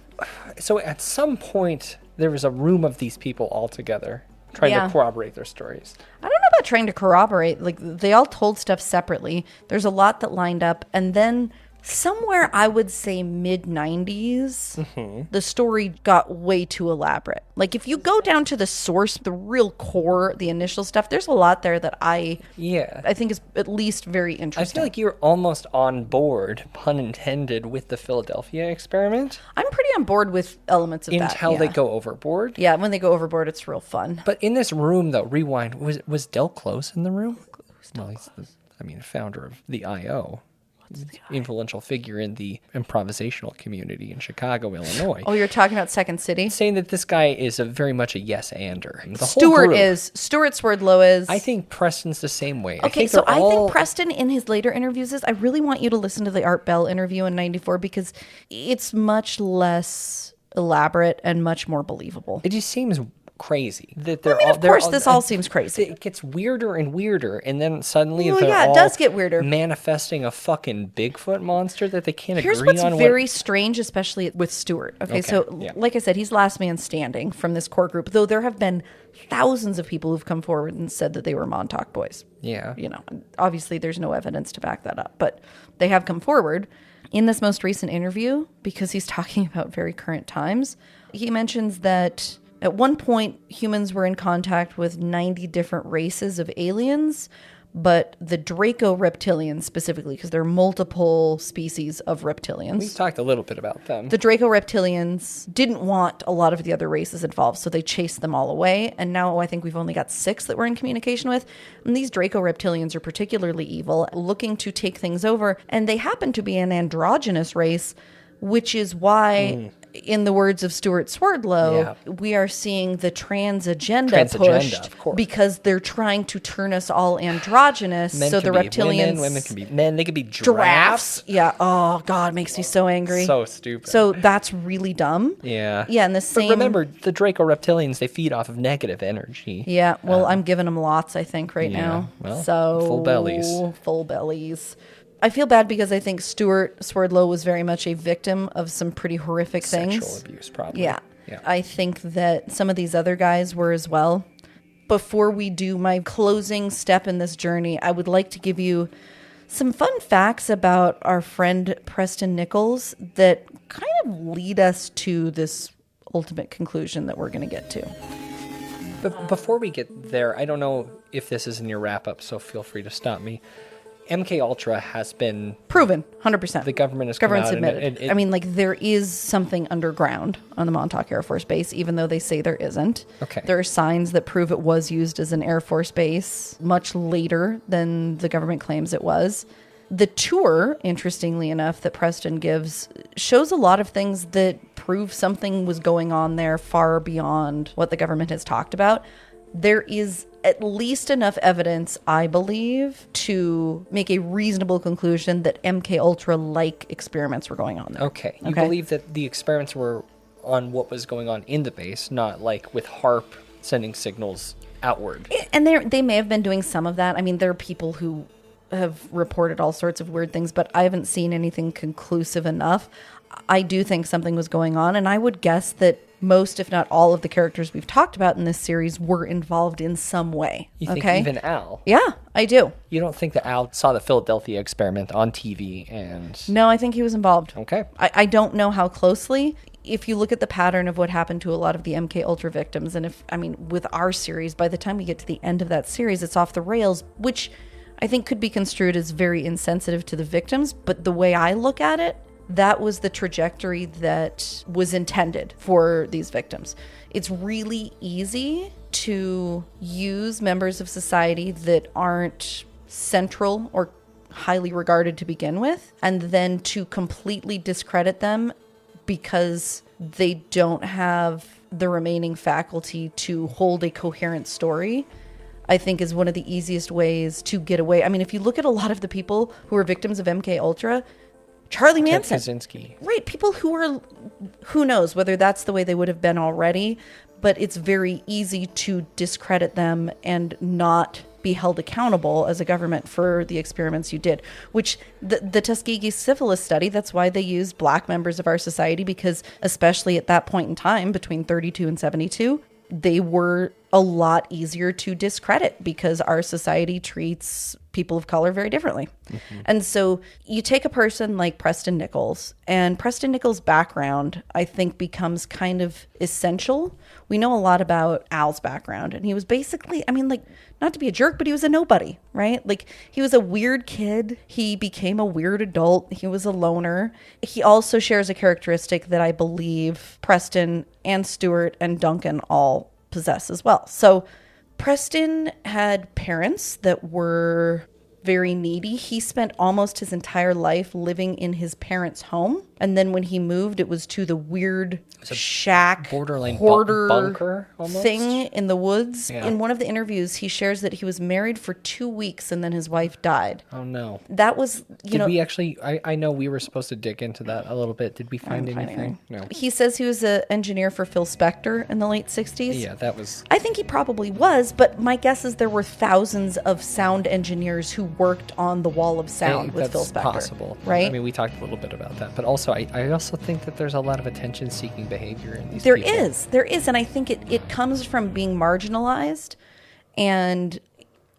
Speaker 5: So at some point, there was a room of these people all together trying to corroborate their stories.
Speaker 6: I don't know about trying to corroborate. Like, they all told stuff separately. There's a lot that lined up. And then somewhere, I would say mid-90s, the story got way too elaborate. Like, if you go down to the source, the real core, the initial stuff, there's a lot there that I think is at least very interesting.
Speaker 5: I feel like you're almost on board, pun intended, with the Philadelphia experiment.
Speaker 6: I'm pretty on board with elements of that.
Speaker 5: Until they go overboard.
Speaker 6: Yeah, when they go overboard, it's real fun.
Speaker 5: But in this room, though, rewind, was Del Close in the room? Well, he's the founder of the I.O., influential figure in the improvisational community in Chicago, Illinois.
Speaker 6: Oh, you're talking about Second City?
Speaker 5: Saying that this guy is very much a yes-ander.
Speaker 6: Stuart Swerdlow is.
Speaker 5: I think Preston's the same way.
Speaker 6: Okay, I think Preston in his later interviews I really want you to listen to the Art Bell interview in 94 because it's much less elaborate and much more believable.
Speaker 5: It just seems crazy that
Speaker 6: this all seems crazy.
Speaker 5: It gets weirder and weirder, and then suddenly
Speaker 6: it does get weirder.
Speaker 5: Manifesting a fucking Bigfoot monster that they can't
Speaker 6: Here's
Speaker 5: agree on.
Speaker 6: Here's what's very strange, especially with Stuart. Like I said, he's last man standing from this core group, though there have been thousands of people who've come forward and said that they were Montauk boys.
Speaker 5: Yeah.
Speaker 6: You know, obviously there's no evidence to back that up, but they have come forward. In this most recent interview, because he's talking about very current times, he mentions that at one point, humans were in contact with 90 different races of aliens, but the Draco reptilians specifically, because there are multiple species of reptilians.
Speaker 5: We've talked a little bit about them.
Speaker 6: The Draco reptilians didn't want a lot of the other races involved, so they chased them all away. And now I think we've only got 6 that we're in communication with. And these Draco reptilians are particularly evil, looking to take things over. And they happen to be an androgynous race, which is why... In the words of Stuart Swerdlow, we are seeing the trans agenda pushed because they're trying to turn us all androgynous.
Speaker 5: Men
Speaker 6: so the reptilians,
Speaker 5: women can be men, they can be
Speaker 6: giraffes. Yeah. Oh God, it makes me so angry.
Speaker 5: So stupid.
Speaker 6: So that's really dumb.
Speaker 5: Yeah.
Speaker 6: Yeah, and the same.
Speaker 5: But remember, the Draco reptilians, they feed off of negative energy.
Speaker 6: Yeah. Well, I'm giving them lots, I think, right now.
Speaker 5: Well,
Speaker 6: so
Speaker 5: full bellies.
Speaker 6: Full bellies. I feel bad because I think Stuart Swerdlow was very much a victim of some pretty horrific things.
Speaker 5: Sexual abuse, probably.
Speaker 6: Yeah. I think that some of these other guys were as well. Before we do my closing step in this journey, I would like to give you some fun facts about our friend Preston Nichols that kind of lead us to this ultimate conclusion that we're going to get to.
Speaker 5: But before we get there, I don't know if this is in your wrap-up, so feel free to stop me. MK Ultra has been
Speaker 6: proven 100%.
Speaker 5: The government has
Speaker 6: Government's
Speaker 5: come out
Speaker 6: admitted. I mean, like, there is something underground on the Montauk Air Force Base, even though they say there isn't.
Speaker 5: Okay.
Speaker 6: There are signs that prove it was used as an Air Force base much later than the government claims it was. The tour, interestingly enough, that Preston gives shows a lot of things that prove something was going on there far beyond what the government has talked about. There is at least enough evidence, I believe, to make a reasonable conclusion that MK Ultra-like experiments were going on there.
Speaker 5: Okay. You believe that the experiments were on what was going on in the base, not like with HARP sending signals outward.
Speaker 6: And they may have been doing some of that. I mean, there are people who have reported all sorts of weird things, but I haven't seen anything conclusive enough. I do think something was going on, and I would guess that most, if not all, of the characters we've talked about in this series were involved in some way.
Speaker 5: You think even Al?
Speaker 6: Yeah, I do.
Speaker 5: You don't think that Al saw the Philadelphia experiment on TV and...
Speaker 6: No, I think he was involved.
Speaker 5: Okay.
Speaker 6: I don't know how closely. If you look at the pattern of what happened to a lot of the MK Ultra victims, and with our series, by the time we get to the end of that series, it's off the rails, which I think could be construed as very insensitive to the victims. But the way I look at it, that was the trajectory that was intended for these victims. It's really easy to use members of society that aren't central or highly regarded to begin with, and then to completely discredit them because they don't have the remaining faculty to hold a coherent story, I think is one of the easiest ways to get away. I mean, if you look at a lot of the people who are victims of MK Ultra, Charlie Manson.
Speaker 5: Kaczynski.
Speaker 6: Right, people who are, who knows whether that's the way they would have been already, but it's very easy to discredit them and not be held accountable as a government for the experiments you did, which the Tuskegee syphilis study, that's why they used black members of our society, because especially at that point in time, between 32 and 72, they were a lot easier to discredit because our society treats people of color very differently. Mm-hmm. And so you take a person like Preston Nichols, and Preston Nichols' background, I think, becomes kind of essential. We know a lot about Al's background, and he was basically, not to be a jerk, but he was a nobody, right? Like, he was a weird kid. He became a weird adult. He was a loner. He also shares a characteristic that I believe Preston and Stuart and Duncan all possess as well. So Preston had parents that were very needy. He spent almost his entire life living in his parents' home. And then when he moved, it was to the weird shack,
Speaker 5: borderline
Speaker 6: hoarder
Speaker 5: bunker almost
Speaker 6: thing in the woods.
Speaker 5: Yeah.
Speaker 6: In one of the interviews, he shares that he was married for 2 weeks and then his wife died.
Speaker 5: Oh, no.
Speaker 6: That was,
Speaker 5: Did we actually, I know we were supposed to dig into that a little bit. Did we find anything? No.
Speaker 6: He says he was an engineer for Phil Spector in the late 60s.
Speaker 5: Yeah, that was...
Speaker 6: I think he probably was, but my guess is there were thousands of sound engineers who worked on the wall of sound with Phil Spector.
Speaker 5: That's possible.
Speaker 6: Right?
Speaker 5: I mean, we talked a little bit about that. But also, I also think that there's a lot of attention-seeking behavior in these
Speaker 6: There
Speaker 5: people.
Speaker 6: is. And I think it comes from being marginalized, and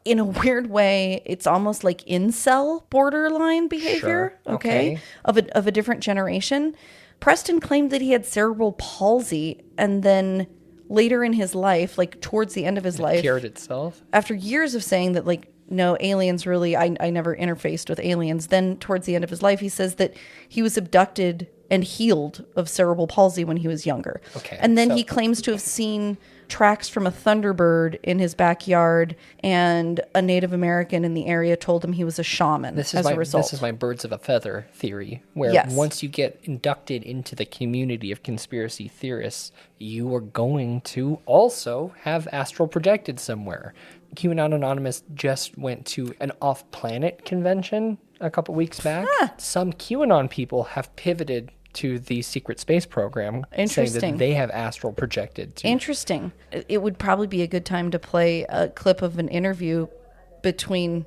Speaker 6: in a weird way, it's almost like incel borderline behavior,
Speaker 5: Sure.
Speaker 6: okay? Of a different generation. Preston claimed that he had cerebral palsy, and then later in his life, like towards the end of his life,
Speaker 5: cured itself.
Speaker 6: After years of saying that, like, no, aliens really, I never interfaced with aliens. Then towards the end of his life, he says that he was abducted and healed of cerebral palsy when he was younger.
Speaker 5: Okay.
Speaker 6: And then he claims to have seen tracks from a thunderbird in his backyard, and a Native American in the area told him he was a shaman as a result.
Speaker 5: This is my birds of a feather theory, where once you get inducted into the community of conspiracy theorists, you are going to also have astral projected somewhere. QAnon Anonymous just went to an off-planet convention a couple weeks back. Some QAnon people have pivoted to the secret space program, saying that they have astral projected too.
Speaker 6: Interesting. It would probably be a good time to play a clip of an interview between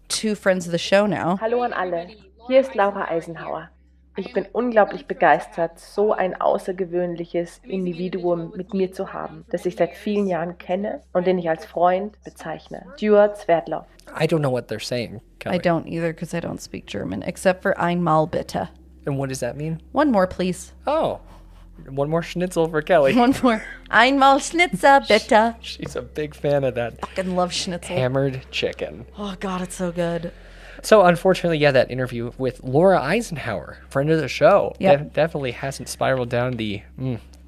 Speaker 6: two friends of the show now.
Speaker 13: Hallo an alle, hier ist Laura Eisenhower. Ich bin unglaublich begeistert, so ein außergewöhnliches Individuum mit mir zu haben, das ich seit vielen Jahren kenne und den ich als Freund bezeichne. Stuart Swerdlow.
Speaker 5: I don't know what they're saying, Kelly.
Speaker 6: I don't either, because I don't speak German, except for einmal bitte.
Speaker 5: And what does that mean?
Speaker 6: One more, please.
Speaker 5: Oh, one more schnitzel for Kelly.
Speaker 6: One more. Einmal Schnitzel, bitte.
Speaker 5: She's a big fan of that.
Speaker 6: Fucking love schnitzel.
Speaker 5: Hammered chicken.
Speaker 6: Oh, God, it's so good.
Speaker 5: So, unfortunately, that interview with Laura Eisenhower, friend of the show, definitely hasn't spiraled down the,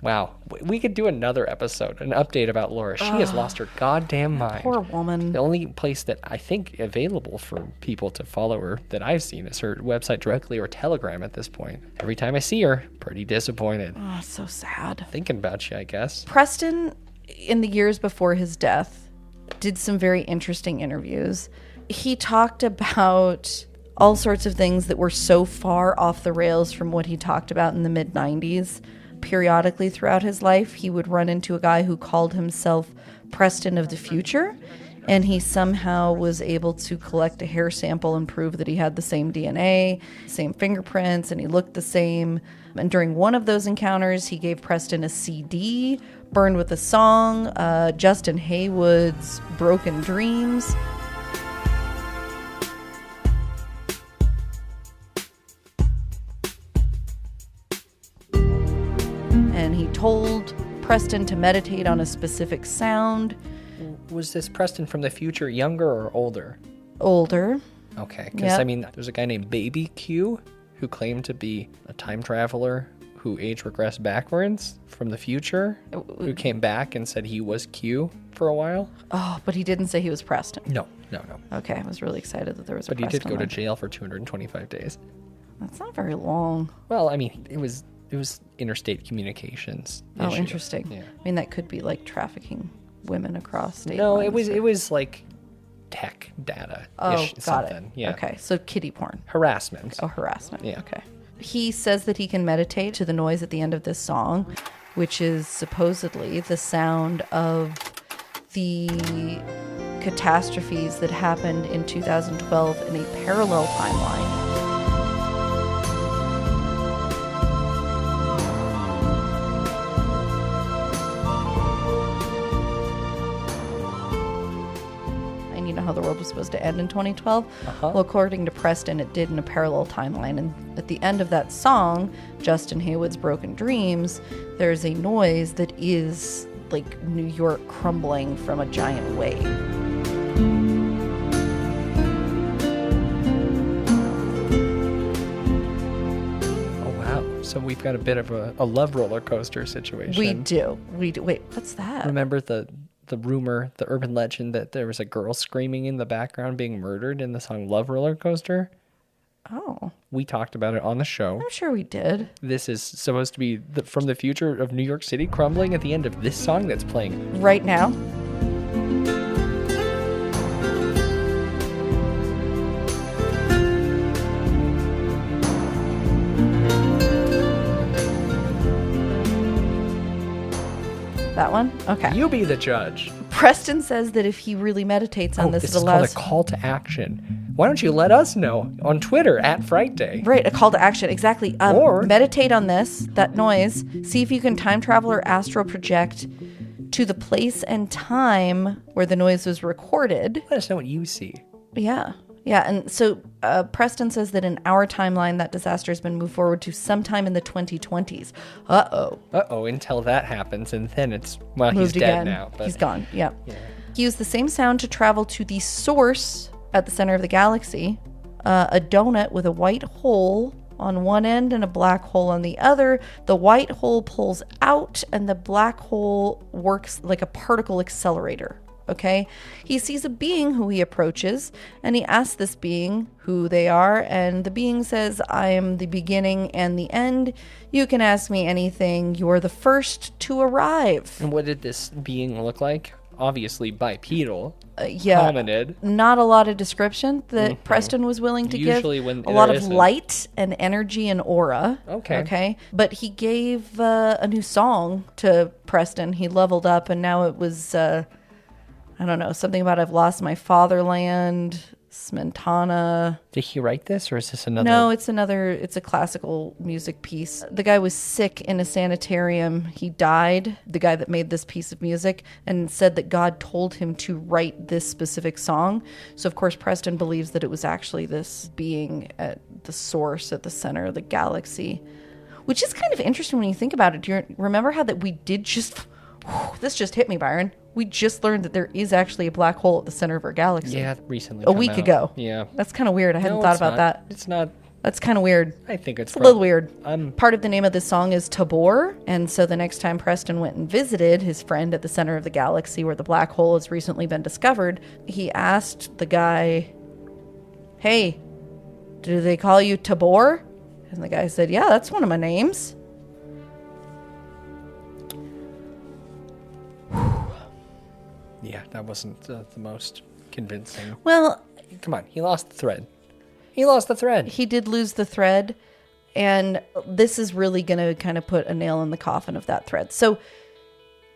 Speaker 5: wow. We could do another episode, an update about Laura. She has lost her goddamn mind.
Speaker 6: Poor woman.
Speaker 5: The only place that I think available for people to follow her that I've seen is her website directly or Telegram at this point. Every time I see her, pretty disappointed.
Speaker 6: Oh, so sad.
Speaker 5: Thinking about you, I guess.
Speaker 6: Preston, in the years before his death, did some very interesting interviews. He talked about all sorts of things that were so far off the rails from what he talked about in the mid-90s. Periodically throughout his life, he would run into a guy who called himself Preston of the Future. And he somehow was able to collect a hair sample and prove that he had the same DNA, same fingerprints, and he looked the same. And during one of those encounters, he gave Preston a CD burned with a song, Justin Haywood's Broken Dreams. And he told Preston to meditate on a specific sound.
Speaker 5: Was this Preston from the future younger or older?
Speaker 6: Older.
Speaker 5: Okay, because, I mean, there's a guy named Baby Q who claimed to be a time traveler who age regressed backwards from the future, who came back and said he was Q for a while.
Speaker 6: Oh, but he didn't say he was Preston.
Speaker 5: No.
Speaker 6: Okay, I was really excited that there was a
Speaker 5: Preston. But he did go to
Speaker 6: one.
Speaker 5: jail for 225 days.
Speaker 6: That's not very long.
Speaker 5: Well, I mean, it was interstate communications.
Speaker 6: Oh,
Speaker 5: issue.
Speaker 6: interesting.
Speaker 5: Yeah.
Speaker 6: I mean, that could be like trafficking women across state
Speaker 5: No,
Speaker 6: lines.
Speaker 5: it was like tech data.
Speaker 6: Oh, got
Speaker 5: something.
Speaker 6: it.
Speaker 5: Yeah.
Speaker 6: Okay, so kiddie porn.
Speaker 5: Harassment.
Speaker 6: Oh, harassment.
Speaker 5: Yeah.
Speaker 6: Okay. He says that he can meditate to the noise at the end of this song, which is supposedly the sound of the catastrophes that happened in 2012 in a parallel timeline. And you know how the world was supposed to end in 2012? Well, according to Preston, it did in a parallel timeline. And at the end of that song, Justin Haywood's Broken Dreams, there's a noise that is like New York crumbling from a giant wave.
Speaker 5: Oh, wow. So we've got a bit of a love roller coaster situation.
Speaker 6: We do. Wait, what's that?
Speaker 5: Remember the rumor, the urban legend that there was a girl screaming in the background being murdered in the song Love Roller Coaster?
Speaker 6: Oh.
Speaker 5: We talked about it on the show.
Speaker 6: I'm sure we did.
Speaker 5: This is supposed to be from the future of New York City crumbling at the end of this song that's playing
Speaker 6: right now. That one? Okay.
Speaker 5: You be the judge.
Speaker 6: Preston says that if he really meditates on this,
Speaker 5: this
Speaker 6: it
Speaker 5: is
Speaker 6: allows...
Speaker 5: called a call to action. Why don't you let us know on Twitter at Frightday?
Speaker 6: Right, a call to action, exactly.
Speaker 5: Or
Speaker 6: meditate on this, that noise. See if you can time travel or astral project to the place and time where the noise was recorded.
Speaker 5: Let us know what you see.
Speaker 6: Yeah. And so Preston says that in our timeline, that disaster has been moved forward to sometime in the 2020s.
Speaker 5: Until that happens, and then it's, well,
Speaker 6: Moved
Speaker 5: he's dead
Speaker 6: again.
Speaker 5: now. But
Speaker 6: He's gone, yeah. He used the same sound to travel to the source at the center of the galaxy, a donut with a white hole on one end and a black hole on the other. The white hole pulls out, and the black hole works like a particle accelerator. Okay, he sees a being who he approaches, and he asks this being who they are, and the being says, I am the beginning and the end. You can ask me anything. You're the first to arrive.
Speaker 5: And what did this being look like? Obviously bipedal.
Speaker 6: Hominid. Not a lot of description that Preston was willing to
Speaker 5: Usually
Speaker 6: give.
Speaker 5: when
Speaker 6: a lot of
Speaker 5: isn't.
Speaker 6: Light and energy and aura. Okay. But he gave a new song to Preston. He leveled up, and now it was... I don't know, something about I've lost my fatherland, Smentana.
Speaker 5: Did he write this, or is this another?
Speaker 6: No, it's a classical music piece. The guy was sick in a sanitarium. He died, the guy that made this piece of music, and said that God told him to write this specific song. So, of course, Preston believes that it was actually this being at the source, at the center of the galaxy, which is kind of interesting when you think about it. Do you remember how that we did just... This just hit me, Byron. We just learned that there is actually a black hole at the center of our galaxy.
Speaker 5: Yeah, recently.
Speaker 6: A week ago.
Speaker 5: Yeah.
Speaker 6: That's kind of weird. I hadn't thought about that.
Speaker 5: It's not.
Speaker 6: That's kind of weird.
Speaker 5: I think it's
Speaker 6: a little weird. Part of the name of this song is Tabor. And so the next time Preston went and visited his friend at the center of the galaxy where the black hole has recently been discovered, he asked the guy, hey, do they call you Tabor? And the guy said, yeah, that's one of my names.
Speaker 5: Yeah, that wasn't the most convincing.
Speaker 6: Well,
Speaker 5: come on, he lost the thread. He
Speaker 6: did lose the thread, and this is really going to kind of put a nail in the coffin of that thread. So,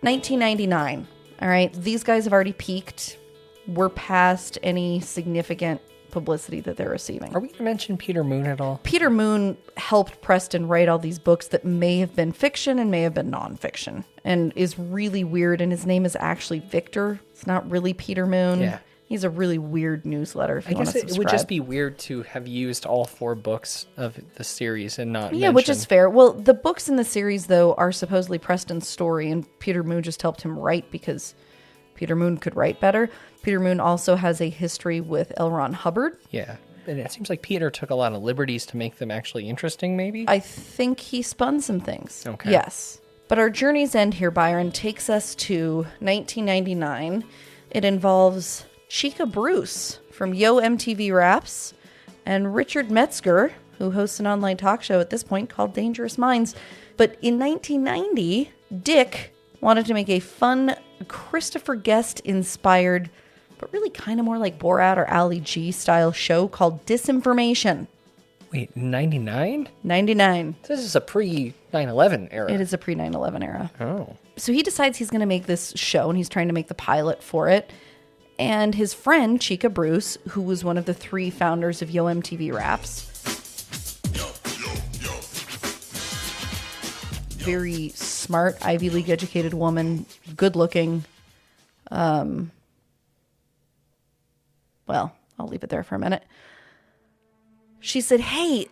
Speaker 6: 1999, all right, these guys have already peaked. we're past any significant publicity that they're receiving.
Speaker 5: Are we going to mention Peter Moon at all?
Speaker 6: Peter Moon helped Preston write all these books that may have been fiction and may have been nonfiction, and is really weird, and his name is actually Victor. It's not really Peter Moon.
Speaker 5: Yeah.
Speaker 6: He's a really weird newsletter if you want to subscribe.
Speaker 5: It would just be weird to have used all 4 books of the series and not
Speaker 6: which is fair. Well, the books in the series, though, are supposedly Preston's story, and Peter Moon just helped him write because Peter Moon could write better. Peter Moon also has a history with L. Ron Hubbard.
Speaker 5: Yeah, and it seems like Peter took a lot of liberties to make them actually interesting, maybe?
Speaker 6: I think he spun some things.
Speaker 5: Okay.
Speaker 6: Yes. But our journey's end here, Byron, takes us to 1999. It involves Chica Bruce from Yo MTV Raps and Richard Metzger, who hosts an online talk show at this point called Dangerous Minds. But in 1990, Dick wanted to make a fun Christopher Guest-inspired, but really kind of more like Borat or Ali G style show called Disinformation.
Speaker 5: Wait, 99?
Speaker 6: 99.
Speaker 5: This is a pre-9/11 era.
Speaker 6: It is a pre-9/11 era.
Speaker 5: Oh.
Speaker 6: So he decides he's going to make this show, and he's trying to make the pilot for it. And his friend, Chica Bruce, who was one of the 3 founders of Yo MTV Raps, very smart, Ivy League educated woman, good looking. Well, I'll leave it there for a minute. She said, hey,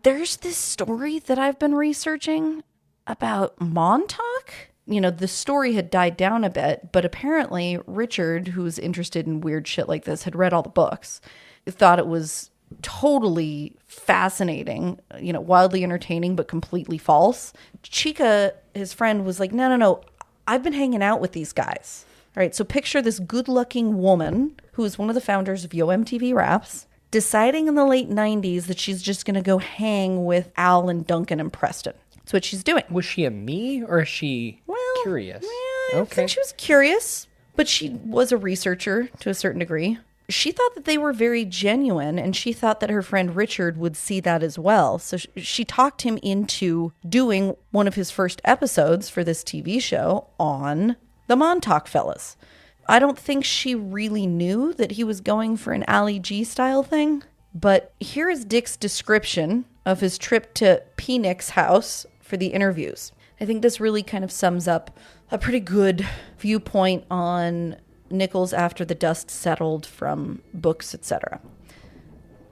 Speaker 6: there's this story that I've been researching about Montauk. You know, the story had died down a bit, but apparently Richard, who was interested in weird shit like this, had read all the books, thought it was totally fascinating, you know, wildly entertaining, but completely false. Chica, his friend, was like, no, I've been hanging out with these guys. All right, so picture this good-looking woman who is one of the founders of Yo MTV Raps, deciding in the late 90s that she's just going to go hang with Al and Duncan and Preston. That's what she's doing.
Speaker 5: Was she a me or is she curious?
Speaker 6: I think she was curious, but she was a researcher to a certain degree. She thought that they were very genuine, and she thought that her friend Richard would see that as well. So she talked him into doing one of his first episodes for this TV show on the Montauk fellas. I don't think she really knew that he was going for an Ali G style thing, but here is Dick's description of his trip to P. Nick's house for the interviews. I think this really kind of sums up a pretty good viewpoint on Nichols after the dust settled from books, etc.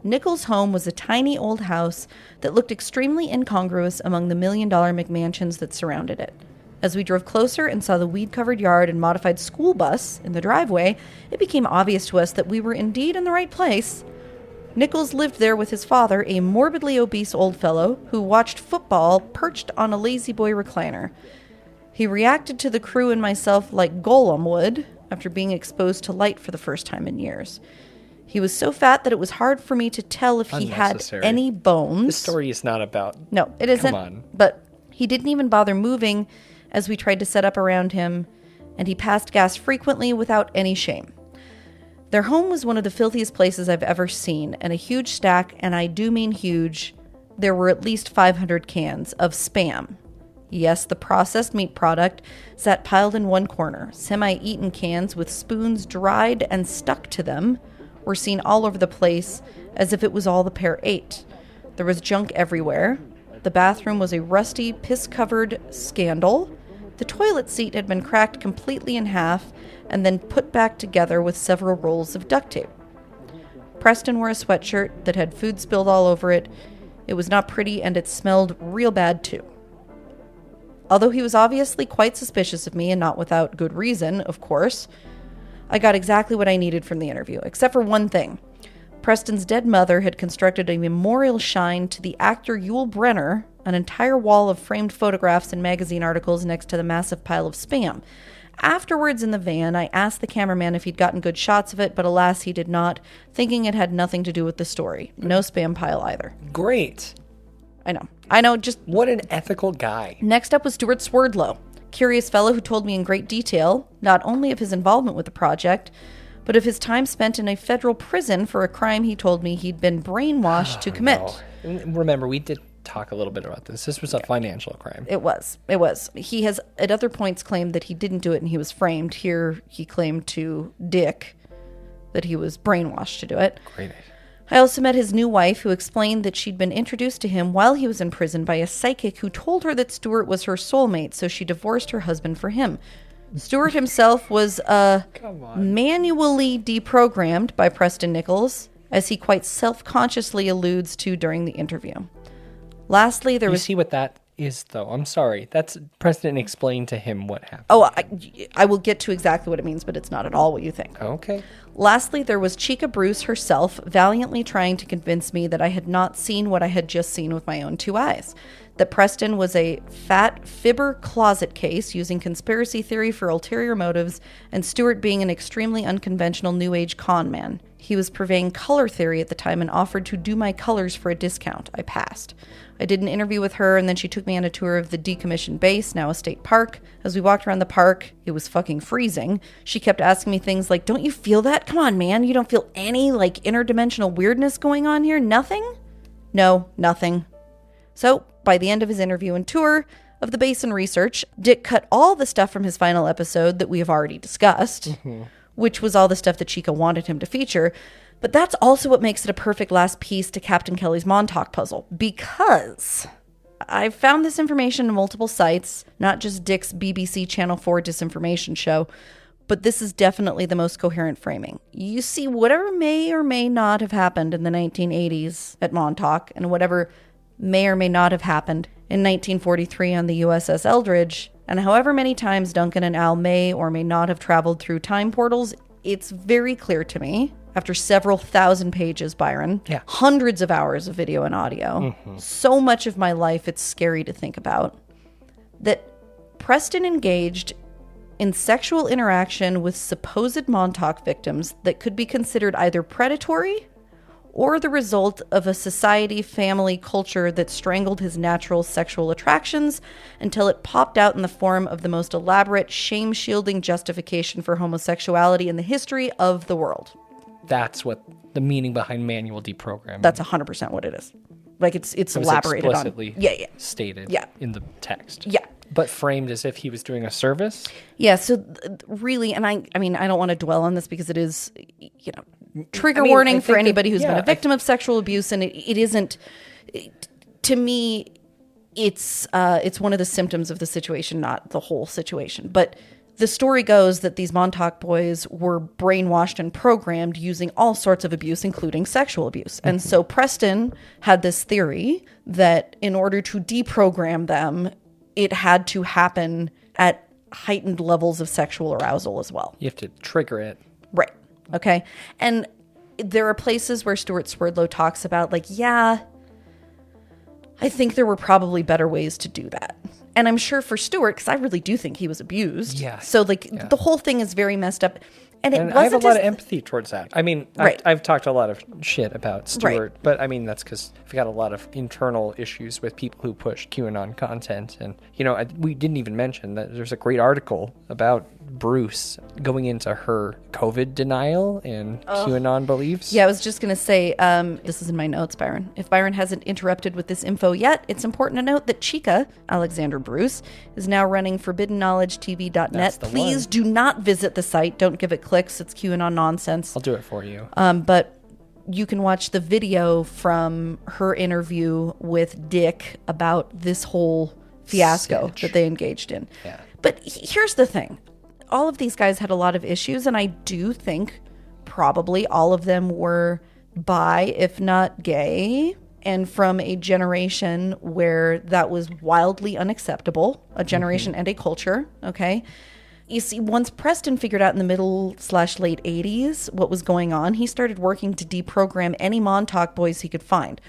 Speaker 6: Nichols' home was a tiny old house that looked extremely incongruous among the million-dollar McMansions that surrounded it. As we drove closer and saw the weed-covered yard and modified school bus in the driveway, it became obvious to us that we were indeed in the right place. Nichols lived there with his father, a morbidly obese old fellow who watched football perched on a lazy boy recliner. He reacted to the crew and myself like Gollum would after being exposed to light for the first time in years. He was so fat that it was hard for me to tell if he had any bones.
Speaker 5: This story is not about...
Speaker 6: No, it isn't.
Speaker 5: Come on.
Speaker 6: But he didn't even bother moving as we tried to set up around him, and he passed gas frequently without any shame. Their home was one of the filthiest places I've ever seen, and a huge stack, and I do mean huge, there were at least 500 cans of Spam. Yes, the processed meat product sat piled in one corner. Semi-eaten cans with spoons dried and stuck to them were seen all over the place as if it was all the pair ate. There was junk everywhere. The bathroom was a rusty, piss-covered scandal. The toilet seat had been cracked completely in half and then put back together with several rolls of duct tape. Preston wore a sweatshirt that had food spilled all over it. It was not pretty, and it smelled real bad, too. Although he was obviously quite suspicious of me, and not without good reason, of course, I got exactly what I needed from the interview, except for one thing. Preston's dead mother had constructed a memorial shrine to the actor Yul Brynner, an entire wall of framed photographs and magazine articles next to the massive pile of Spam. Afterwards in the van, I asked the cameraman if he'd gotten good shots of it, but alas, he did not, thinking it had nothing to do with the story. No Spam pile either.
Speaker 5: Great.
Speaker 6: I know, just...
Speaker 5: What an ethical guy.
Speaker 6: Next up was Stuart Swerdlow, curious fellow who told me in great detail, not only of his involvement with the project, but of his time spent in a federal prison for a crime he told me he'd been brainwashed to commit.
Speaker 5: No. Remember, we did talk a little bit about this. This was a financial crime.
Speaker 6: It was. He has, at other points, claimed that he didn't do it and he was framed. Here, he claimed to Dick that he was brainwashed to do it.
Speaker 5: Great.
Speaker 6: I also met his new wife, who explained that she'd been introduced to him while he was in prison by a psychic who told her that Stuart was her soulmate, so she divorced her husband for him. Stuart himself was manually deprogrammed by Preston Nichols, as he quite self-consciously alludes to during the interview. Lastly, there was...
Speaker 5: You see what that is, though? I'm sorry. That's Preston explained to him what happened.
Speaker 6: Oh, I will get to exactly what it means, but it's not at all what you think.
Speaker 5: Okay.
Speaker 6: Lastly, there was Chica Bruce herself, valiantly trying to convince me that I had not seen what I had just seen with my own two eyes. That Preston was a fat fibber closet case using conspiracy theory for ulterior motives, and Stuart being an extremely unconventional New Age con man. He was purveying color theory at the time and offered to do my colors for a discount. I passed. I did an interview with her, and then she took me on a tour of the decommissioned base, now a state park. As we walked around the park, it was fucking freezing. She kept asking me things like, don't you feel that? Come on, man. You don't feel any, interdimensional weirdness going on here? Nothing? No, nothing. So, by the end of his interview and tour of the base and research, Dick cut all the stuff from his final episode that we have already discussed, which was all the stuff that Chica wanted him to feature. But that's also what makes it a perfect last piece to Captain Kelly's Montauk puzzle, because I've found this information in multiple sites, not just Dick's BBC Channel 4 Disinformation show, but this is definitely the most coherent framing. You see, whatever may or may not have happened in the 1980s at Montauk, and whatever may or may not have happened in 1943 on the USS Eldridge, and however many times Duncan and Al may or may not have traveled through time portals, it's very clear to me, after several thousand pages, Byron, hundreds of hours of video and audio, so much of my life it's scary to think about, that Preston engaged in sexual interaction with supposed Montauk victims that could be considered either predatory or the result of a society, family, culture that strangled his natural sexual attractions until it popped out in the form of the most elaborate, shame-shielding justification for homosexuality in the history of the world.
Speaker 5: That's what the meaning behind manual deprogramming.
Speaker 6: That's 100% what it is. It's elaborated
Speaker 5: explicitly
Speaker 6: on.
Speaker 5: Stated in the text.
Speaker 6: Yeah.
Speaker 5: But framed as if he was doing a service?
Speaker 6: Yeah, so really, and I mean, I don't want to dwell on this because it is, trigger warning for anybody who's been a victim of sexual abuse, and it isn't, to me, it's one of the symptoms of the situation, not the whole situation. But the story goes that these Montauk boys were brainwashed and programmed using all sorts of abuse, including sexual abuse. And so Preston had this theory that in order to deprogram them, it had to happen at heightened levels of sexual arousal as well.
Speaker 5: You have to trigger it.
Speaker 6: Right. Okay. And there are places where Stuart Swerdlow talks about, I think there were probably better ways to do that. And I'm sure for Stuart, because I really do think he was abused.
Speaker 5: Yeah.
Speaker 6: So, the whole thing is very messed up. And it wasn't
Speaker 5: I have a lot of empathy towards that. I mean,
Speaker 6: right.
Speaker 5: I've talked a lot of shit about Stuart, but I mean, that's because I've got a lot of internal issues with people who push QAnon content. And, we didn't even mention that there's a great article about Bruce going into her COVID denial and QAnon beliefs.
Speaker 6: Yeah, I was just going to say, this is in my notes, Byron. If Byron hasn't interrupted with this info yet, it's important to note that Chica, Alexander Bruce, is now running ForbiddenKnowledgeTV.net. Please do not visit the site. Don't give it clicks. It's QAnon nonsense.
Speaker 5: I'll do it for you.
Speaker 6: But you can watch the video from her interview with Dick about this whole fiasco that they engaged in.
Speaker 5: Yeah.
Speaker 6: But here's the thing. All of these guys had a lot of issues, and I do think probably all of them were bi, if not gay, and from a generation where that was wildly unacceptable, a generation and a culture, okay? You see, once Preston figured out in the middle/late 80s what was going on, he started working to deprogram any Montauk boys he could find.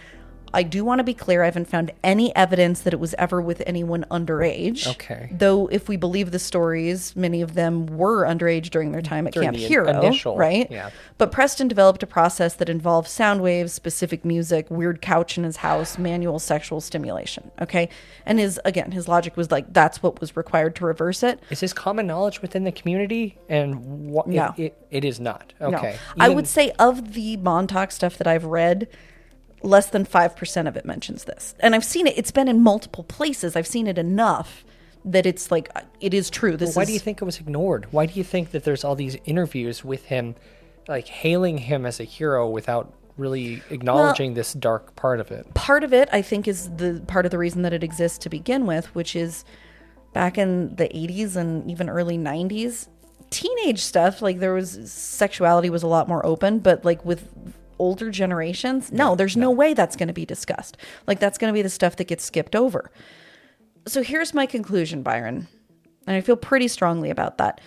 Speaker 6: I do want to be clear, I haven't found any evidence that it was ever with anyone underage.
Speaker 5: Okay.
Speaker 6: Though, if we believe the stories, many of them were underage during their time at Camp Hero, right?
Speaker 5: Yeah.
Speaker 6: But Preston developed a process that involved sound waves, specific music, weird couch in his house, manual sexual stimulation, okay? And his logic was that's what was required to reverse it.
Speaker 5: Is this common knowledge within the community? And
Speaker 6: No.
Speaker 5: It is not. Okay.
Speaker 6: No. I would say of the Montauk stuff that I've read, less than 5% of it mentions this. And I've seen it. It's been in multiple places. I've seen it enough that it's it is true.
Speaker 5: Why do you think it was ignored? Why do you think that there's all these interviews with him like hailing him as a hero without really acknowledging this dark part of it.
Speaker 6: Part of it, I think, is the part of the reason that it exists to begin with, which is back in the 80s and even early 90s, teenage stuff, like sexuality was a lot more open, but like with older generations, there's no way that's going to be discussed. Like that's going to be the stuff that gets skipped over. So here's my conclusion, Byron, and I feel pretty strongly about that.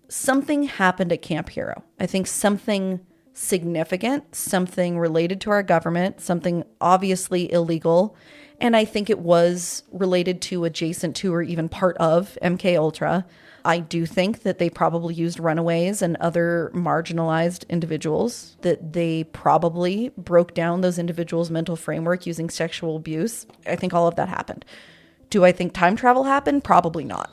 Speaker 6: Something happened at Camp Hero. I think something significant, something related to our government, something obviously illegal, and I think it was related to, adjacent to, or even part of MK Ultra. I do think that they probably used runaways and other marginalized individuals, that they probably broke down those individuals' mental framework using sexual abuse. I think all of that happened. Do I think time travel happened? Probably not.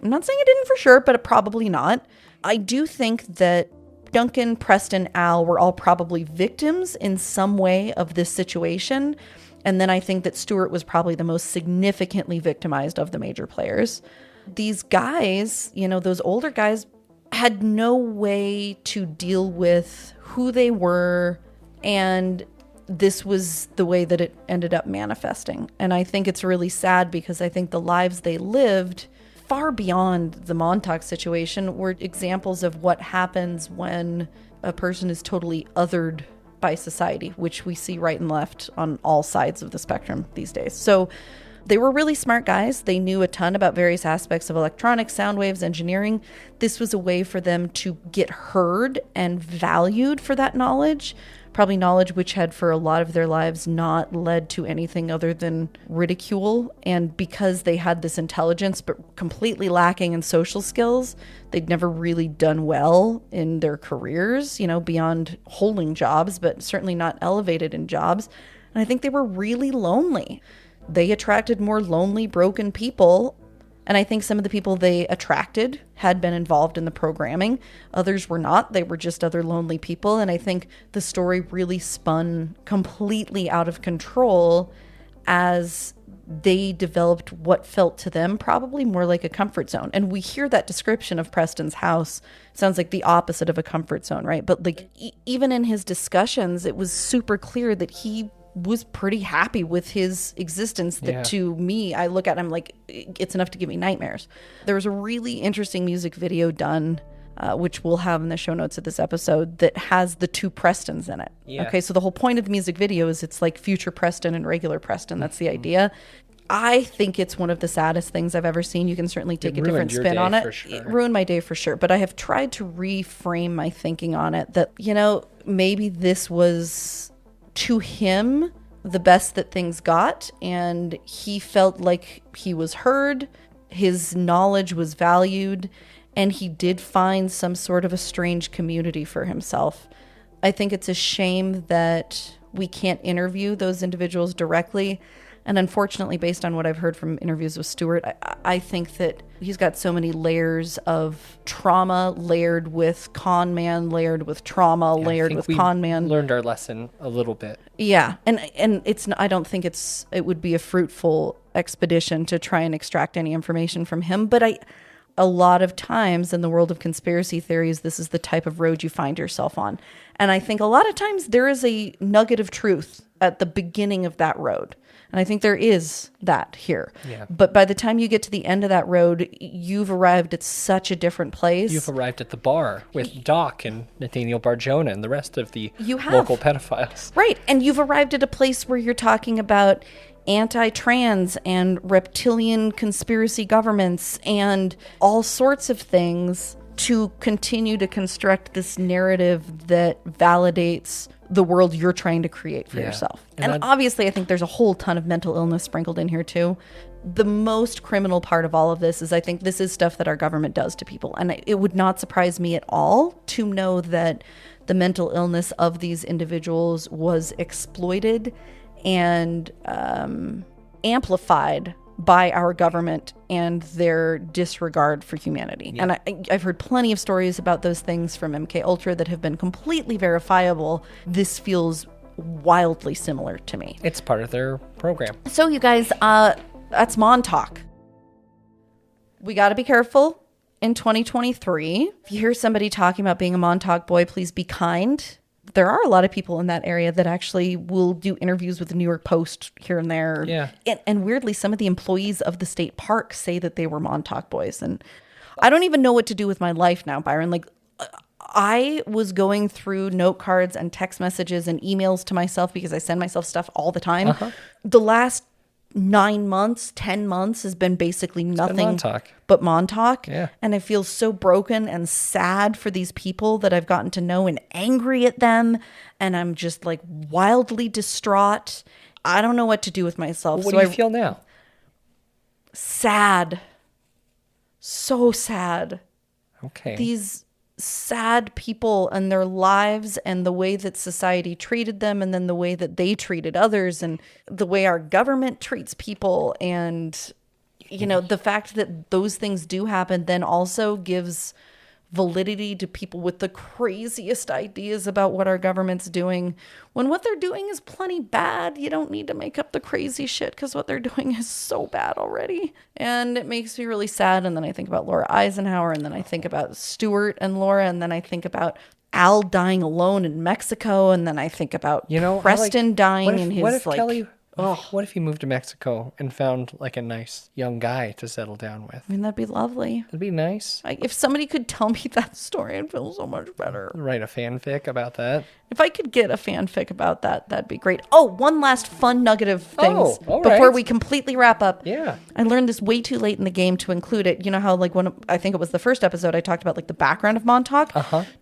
Speaker 6: I'm not saying it didn't for sure, but probably not. I do think that Duncan, Preston, Al were all probably victims in some way of this situation. And then I think that Stuart was probably the most significantly victimized of the major players. These guys, those older guys, had no way to deal with who they were, and this was the way that it ended up manifesting. And I think it's really sad because I think the lives they lived, far beyond the Montauk situation, were examples of what happens when a person is totally othered by society, which we see right and left on all sides of the spectrum these days. So they were really smart guys. They knew a ton about various aspects of electronics, sound waves, engineering. This was a way for them to get heard and valued for that knowledge. Probably knowledge which had for a lot of their lives not led to anything other than ridicule. And because they had this intelligence but completely lacking in social skills, they'd never really done well in their careers, beyond holding jobs, but certainly not elevated in jobs. And I think they were really lonely. They attracted more lonely, broken people. And I think some of the people they attracted had been involved in the programming. Others were not. They were just other lonely people. And I think the story really spun completely out of control as they developed what felt to them probably more like a comfort zone. And we hear that description of Preston's house. Sounds like the opposite of a comfort zone, right? But like even in his discussions, it was super clear that he was pretty happy with his existence, that to me, I look at him like it's enough to give me nightmares. There was a really interesting music video done, which we'll have in the show notes of this episode, that has the two Prestons in it. Yeah. Okay, so the whole point of the music video is it's like future Preston and regular Preston. That's the idea. I think it's one of the saddest things I've ever seen. You can certainly take a different spin on it. Sure. It ruined my day for sure. But I have tried to reframe my thinking on it that, maybe this was, to him, the best that things got, and he felt like he was heard, his knowledge was valued, and he did find some sort of a strange community for himself. I think it's a shame that we can't interview those individuals directly. And unfortunately, based on what I've heard from interviews with Stuart, I think that he's got so many layers of trauma layered with con man, layered with trauma, layered with con man.
Speaker 5: Learned our lesson a little bit.
Speaker 6: Yeah, and it's I don't think it would be a fruitful expedition to try and extract any information from him. But a lot of times in the world of conspiracy theories, this is the type of road you find yourself on. And I think a lot of times there is a nugget of truth at the beginning of that road. And I think there is that here. Yeah. But by the time you get to the end of that road, you've arrived at such a different place.
Speaker 5: You've arrived at the bar with Doc and Nathaniel Barjona and the rest of the local pedophiles.
Speaker 6: Right. And you've arrived at a place where you're talking about anti-trans and reptilian conspiracy governments and all sorts of things to continue to construct this narrative that validates the world you're trying to create for yourself. And obviously, I think there's a whole ton of mental illness sprinkled in here too. The most criminal part of all of this is I think this is stuff that our government does to people. And it would not surprise me at all to know that the mental illness of these individuals was exploited and amplified by our government and their disregard for humanity. Yeah. And I've heard plenty of stories about those things from MK Ultra that have been completely verifiable. This feels wildly similar to me.
Speaker 5: It's part of their program.
Speaker 6: So you guys, that's Montauk. We got to be careful. in 2023. If you hear somebody talking about being a Montauk boy, please be kind. There are a lot of people in that area that actually will do interviews with the New York Post here and there.
Speaker 5: Yeah.
Speaker 6: And weirdly, some of the employees of the state park say that they were Montauk boys. And I don't even know what to do with my life now, Byron. Like, I was going through note cards and text messages and emails to myself because I send myself stuff all the time. The last 9 months, 10 months has been basically nothing but Montauk.
Speaker 5: Yeah.
Speaker 6: And I feel so broken and sad for these people that I've gotten to know and angry at them. And I'm just like wildly distraught. I don't know what to do with myself.
Speaker 5: What do you feel now?
Speaker 6: Sad. So sad.
Speaker 5: Okay.
Speaker 6: These sad people and their lives and the way that society treated them and then the way that they treated others and the way our government treats people. And, you know, the fact that those things do happen then also gives validity to people with the craziest ideas about what our government's doing, when what they're doing is plenty bad. You don't need to make up the crazy shit because what they're doing is so bad already. And it makes me really sad. And then I think about Laura Eisenhower, and then I think about Stuart and Laura, and then I think about Al dying alone in Mexico, and then I think about Preston dying in his,
Speaker 5: what if Kelly, what if he moved to Mexico and found like a nice young guy to settle down with?
Speaker 6: I mean, that'd be lovely.
Speaker 5: That'd be nice.
Speaker 6: If somebody could tell me that story, I'd feel so much better.
Speaker 5: Write a fanfic about that.
Speaker 6: If I could get a fanfic about that, that'd be great. Oh, one last fun nugget of things
Speaker 5: all
Speaker 6: before
Speaker 5: right.
Speaker 6: we completely wrap up.
Speaker 5: Yeah.
Speaker 6: I learned this way too late in the game to include it. You know how, like, I think it was the first episode, I talked about like the background of Montauk.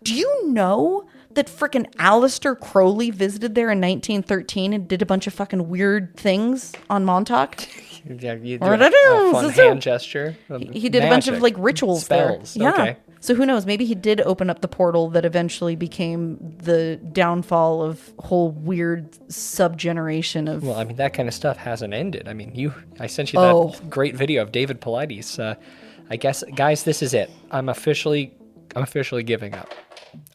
Speaker 6: Do you know that frickin' Aleister Crowley visited there in 1913 and did a bunch of fucking weird things on Montauk?
Speaker 5: Yeah, you do a fun hand gesture.
Speaker 6: He did a bunch of like rituals
Speaker 5: spells.
Speaker 6: there. Yeah.
Speaker 5: Okay.
Speaker 6: So who knows? Maybe he did open up the portal that eventually became the downfall of whole weird subgeneration of.
Speaker 5: Well, I mean, that kind of stuff hasn't ended. I mean, I sent you that great video of David Paulides. I guess, guys, this is it. I'm officially giving up.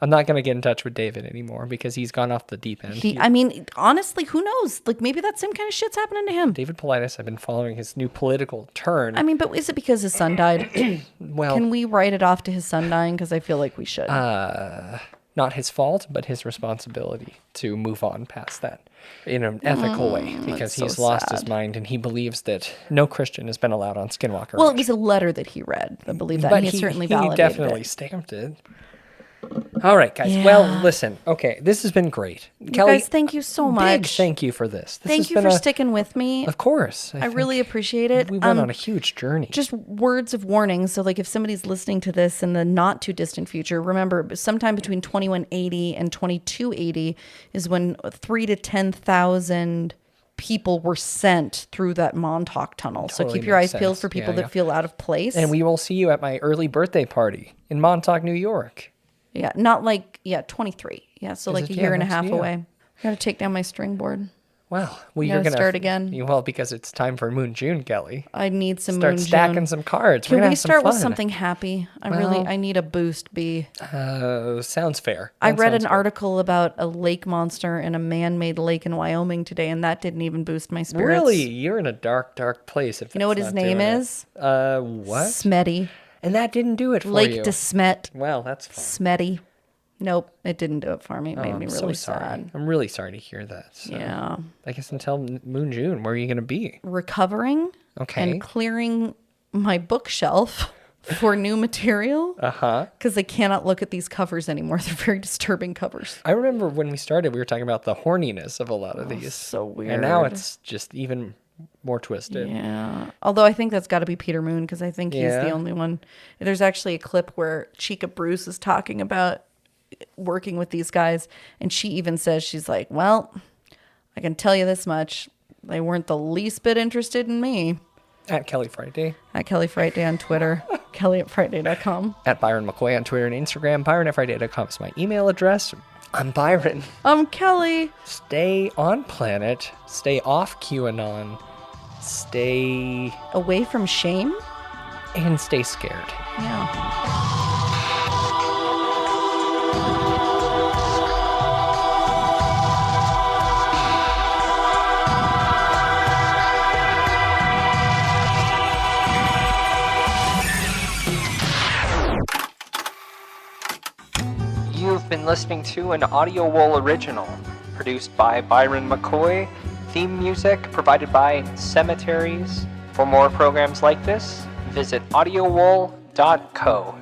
Speaker 5: I'm not going to get in touch with David anymore because he's gone off the deep end.
Speaker 6: I mean, honestly, who knows? Like, maybe that same kind of shit's happening to him.
Speaker 5: David Paulides, I've been following his new political turn.
Speaker 6: I mean, but is it because his son died?
Speaker 5: Well,
Speaker 6: can we write it off to his son dying? Because I feel like we should.
Speaker 5: Not his fault, but his responsibility to move on past that in an ethical way, because he's lost his mind and he believes that no Christian has been allowed on Skinwalker.
Speaker 6: Well, it was a letter that he read. I believe that.
Speaker 5: But
Speaker 6: he certainly
Speaker 5: he
Speaker 6: validated
Speaker 5: definitely
Speaker 6: it.
Speaker 5: stamped it. All right, guys.
Speaker 6: Yeah.
Speaker 5: Well, listen. Okay, this has been great. Kelly,
Speaker 6: guys, thank you so much.
Speaker 5: Big thank you for this.
Speaker 6: Thank you for sticking with me.
Speaker 5: Of course.
Speaker 6: I really appreciate it.
Speaker 5: We went on a huge journey.
Speaker 6: Just words of warning. So, like, if somebody's listening to this in the not too distant future, remember, sometime between 2180 and 2280 is when 3,000 to 10,000 people were sent through that Montauk tunnel. So keep your eyes peeled for people that feel out of place.
Speaker 5: And we will see you at my early birthday party in Montauk, New York.
Speaker 6: Yeah, not like, 23. Yeah, so like a year and a half away. I gotta take down my string board.
Speaker 5: Well, you're
Speaker 6: gonna
Speaker 5: gonna
Speaker 6: start again.
Speaker 5: Well, because it's time for Moon June, Kelly.
Speaker 6: I need some
Speaker 5: Start
Speaker 6: Moon June.
Speaker 5: stacking some cards.
Speaker 6: Can
Speaker 5: We're gonna
Speaker 6: we
Speaker 5: have some
Speaker 6: start with
Speaker 5: fun.
Speaker 6: something happy? I need a boost, B.
Speaker 5: Sounds fair.
Speaker 6: I read an article about a lake monster in a man-made lake in Wyoming today, and that didn't even boost my spirits.
Speaker 5: Really? You're in a dark, dark place. If
Speaker 6: You know what
Speaker 5: that's
Speaker 6: his
Speaker 5: not
Speaker 6: name
Speaker 5: doing
Speaker 6: is?
Speaker 5: It. What?
Speaker 6: Smetty.
Speaker 5: And that didn't do it for
Speaker 6: Lake
Speaker 5: you.
Speaker 6: de Smet.
Speaker 5: Well, that's fine.
Speaker 6: Smetty. Nope, it didn't do it for me. It made me
Speaker 5: I'm
Speaker 6: really
Speaker 5: so sorry.
Speaker 6: sad.
Speaker 5: I'm really sorry to hear that. So
Speaker 6: Yeah.
Speaker 5: I guess until Moon June, where are you going to be?
Speaker 6: Recovering
Speaker 5: Okay.
Speaker 6: and clearing my bookshelf for new material. Because I cannot look at these covers anymore. They're very disturbing covers.
Speaker 5: I remember when we started, we were talking about the horniness of a lot of these.
Speaker 6: So weird.
Speaker 5: And now it's just even more twisted.
Speaker 6: Yeah. Although I think that's got to be Peter Moon, because I think he's the only one. There's actually a clip where Chica Bruce is talking about working with these guys, and she even says, she's like, well, I can tell you this much. They weren't the least bit interested in me.
Speaker 5: At Kelly Frightday.
Speaker 6: At Kelly Frightday on Twitter. Kelly at Frightday.com.
Speaker 5: At Byron McKoy on Twitter and Instagram. Byron at Frightday.com is my email address. I'm Byron.
Speaker 6: I'm Kelly.
Speaker 5: Stay on planet. Stay off QAnon. Stay
Speaker 6: away from shame.
Speaker 5: And stay scared.
Speaker 6: Yeah.
Speaker 2: been listening to an Audio Wool original, produced by Byron McKoy, theme music provided by Cemeteries. For more programs like this, visit audiowool.co.